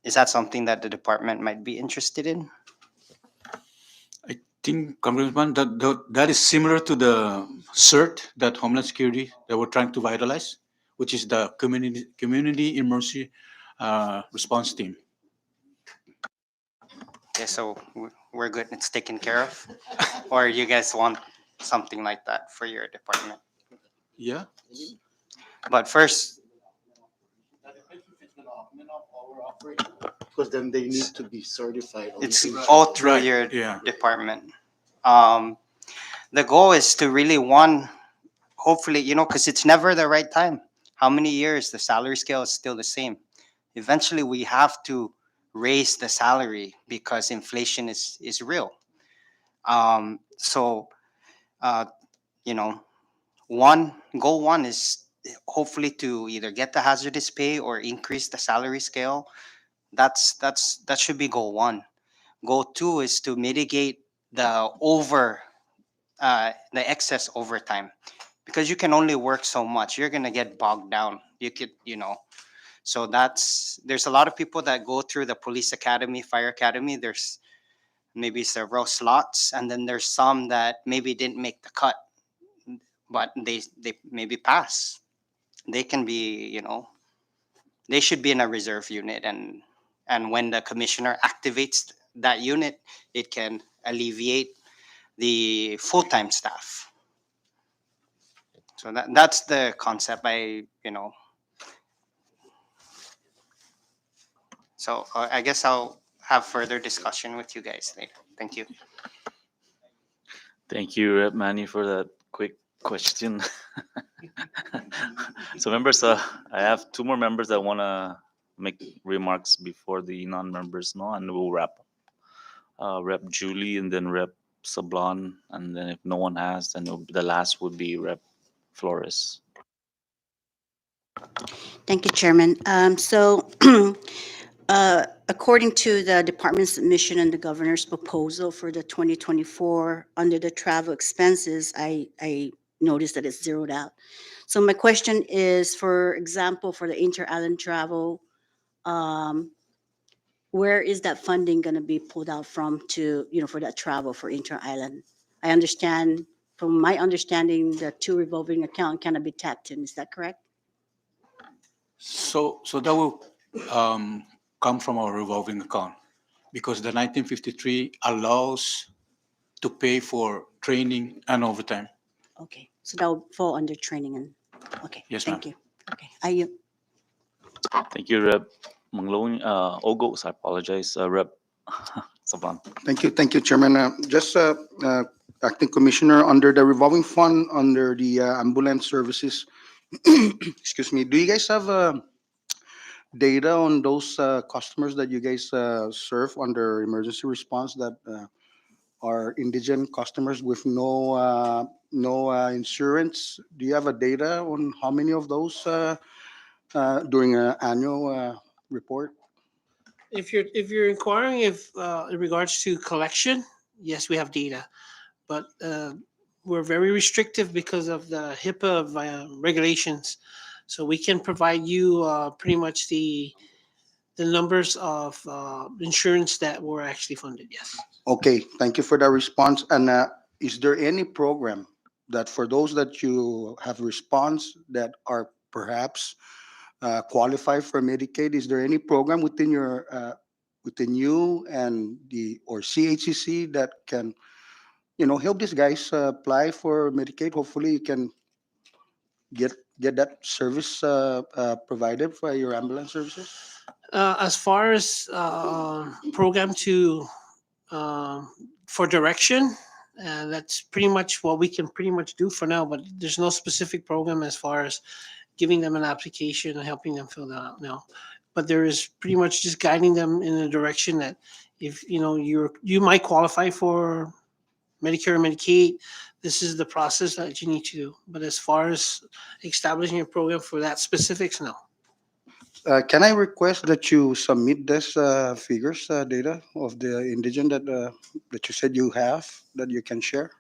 Is that something that the department might be interested in? I think, Congressman, that is similar to the CERT that Homeland Security that we're trying to vitalize, which is the community emergency response team. Okay, so we're good. It's taken care of, or you guys want something like that for your department? Yeah. But first, Because then they need to be certified. it's all through Right, your yeah. department. The goal is to really, hopefully, because it's never the right time. How many years the salary scale is still the same? Eventually, we have to raise the salary because inflation is real. So, goal one is hopefully to either get the hazardous pay or increase the salary scale. That should be goal one. Goal two is to mitigate the excess overtime, because you can only work so much. You're gonna get bogged down. So there's a lot of people that go through the police academy, fire academy. There's maybe several slots, and then there's some that maybe didn't make the cut, but they maybe pass. They can be, they should be in a reserve unit, and And when the commissioner activates that unit, it can alleviate the full-time staff. So that's the concept. So I guess I'll have further discussion with you guys later. Thank you. Thank you, Rep Manny, for that quick question. So members, I have two more members that want to make remarks before the non-members know, and we'll wrap up. Rep Julie and then Rep Sablon, and then if no one has, then the last would be Rep Flores. Thank you, Chairman. According to the department's submission and the governor's proposal for the 2024, under the travel expenses, I noticed that it's zeroed out. So my question is, for example, for the inter-island travel, where is that funding going to be pulled out from to, for that travel for inter-island? I understand, from my understanding, the two revolving account cannot be tapped in. Is that correct? So that will come from our revolving account, because the 1953 allows to pay for training and overtime. Okay, so that will fall under training and, okay. Yes, Thank ma'am. you. Okay, I Thank you, Rep Manglone. Ogos, I apologize. Rep Sablon. Thank you, Chairman. Acting Commissioner, under the revolving fund, under the ambulance services, excuse me, do you guys have data on those customers that you guys serve under emergency response that are indigent customers with no insurance? Do you have a data on how many of those during an annual report? If you're inquiring in regards to collection, yes, we have data, but we're very restrictive because of the HIPAA regulations. So we can provide you pretty much the numbers of insurance that were actually funded. Yes. Okay, thank you for that response. And is there any program that for those that you have response that are perhaps qualify for Medicaid? Is there any program within your within you and the or CHCC that can help these guys apply for Medicaid? Hopefully, you can get that service provided for your ambulance services. As far as program to for direction, that's pretty much what we can pretty much do for now. But there's no specific program as far as giving them an application and helping them fill that out now. But there is pretty much just guiding them in a direction that if you might qualify for Medicare or Medicaid, this is the process that you need to do. But as far as establishing a program for that specifics, no. Can I request that you submit this figures, data of the indigent that you said you have that you can share?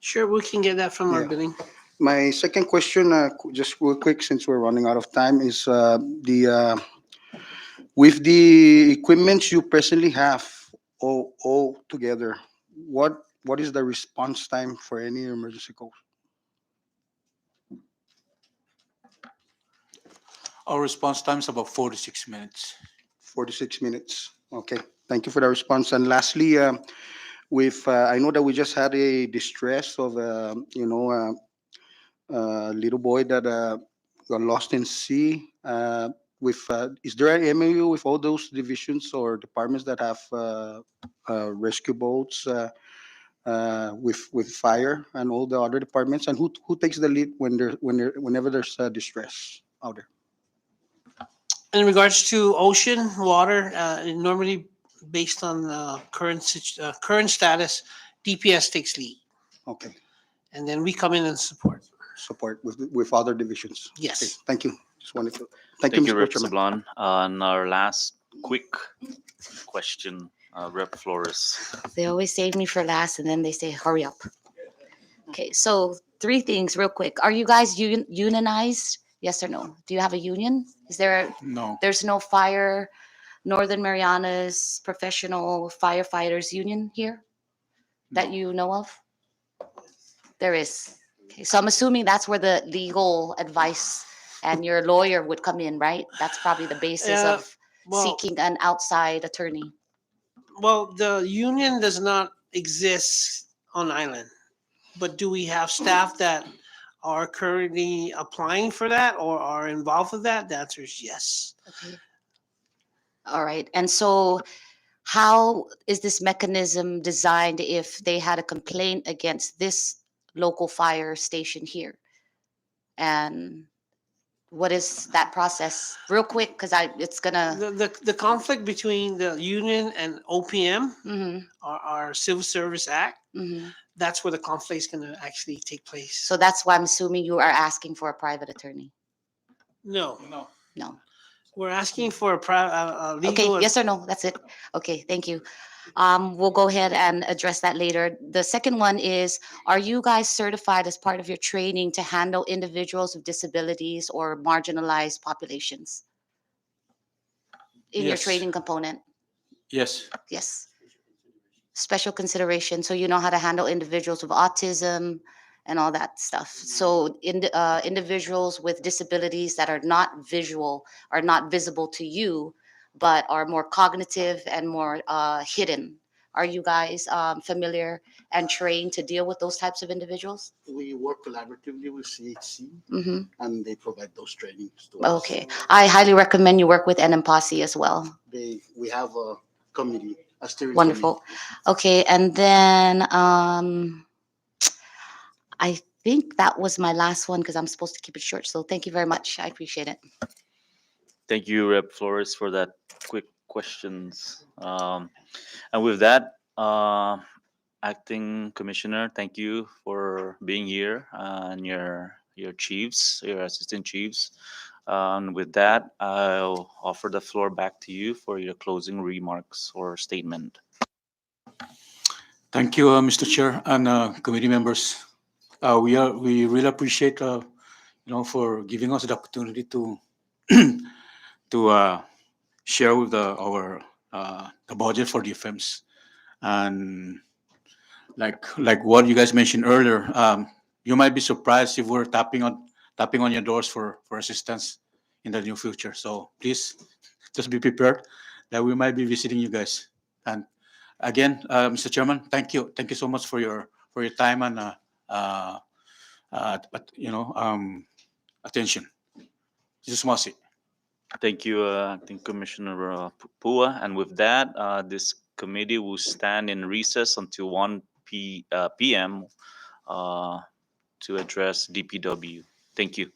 Sure, we can get that from our Yeah. billing. My second question, just real quick, since we're running out of time, is with the equipment you presently have all together, what is the response time for any emergency call? Our response time is about 46 minutes. 46 minutes. Okay, thank you for the response. And lastly, with I know that we just had a distress of little boy that got lost in sea. Is there an MOU with all those divisions or departments that have rescue boats with fire and all the other departments? And who takes the lead whenever there's distress out there? In regards to ocean water, normally based on current status, DPS takes lead, Okay, and then we come in and support. support with other divisions. Yes. Okay, thank you. Just wanted to thank Thank you, you, Mr. Rep Chairman. Sablon. And our last quick question, Rep Flores. They always save me for last and then they say, hurry up. Okay, so 3 things real quick. Are you guys unionized? Yes or no? Do you have a union? No. There's no Northern Marianas Professional Firefighters Union here that you know of? There is. Okay, so I'm assuming that's where the legal advice and your lawyer would come in, right? That's probably the basis of Well, seeking an outside attorney? well, the union does not exist on island, but do we have staff that are currently applying for that or are involved with that? The answer is yes. Okay. All right. And so how is this mechanism designed if they had a complaint against this local fire station here? And what is that process? Real quick, because it's gonna. The conflict between the union and OPM, Mhm, our Civil Service Act, mhm. that's where the conflict is going to actually take place. So that's why I'm assuming you are asking for a private attorney. No, No. we're asking for a Okay, legal. yes or no? That's it. Okay, thank you. We'll go ahead and address that later. The second one is, are you guys certified as part of your training to handle individuals with disabilities or marginalized populations in your Yes. training component? Yes. Yes. Special consideration, so you know how to handle individuals with autism and all that stuff. So individuals with disabilities that are not visual, are not visible to you, but are more cognitive and more hidden. Are you guys familiar and trained to deal with those types of individuals? We work collaboratively with CHC Mm-hmm. and they provide those trainings to us. Okay, I highly recommend you work with NMPOSSE as well. We have a committee, a steering Wonderful. committee. Okay, and then I think that was my last one because I'm supposed to keep it short. So thank you very much. I appreciate it. Thank you, Rep. Flores, for that quick questions. And with that, Acting Commissioner, thank you for being here and your chiefs, your assistant chiefs. With that, I'll offer the floor back to you for your closing remarks or statement. Thank you, Mr. Chair and committee members. We really appreciate for giving us the opportunity to to share with the budget for defense. And like what you guys mentioned earlier, you might be surprised if we're tapping on your doors for assistance in the near future. So please just be prepared that we might be visiting you guys. And again, Mr. Chairman, thank you so much for your time and attention. This is Masi. Thank you, Acting Commissioner Pua. And with that, this committee will stand in recess until 1 p.m. To address DPW. Thank you.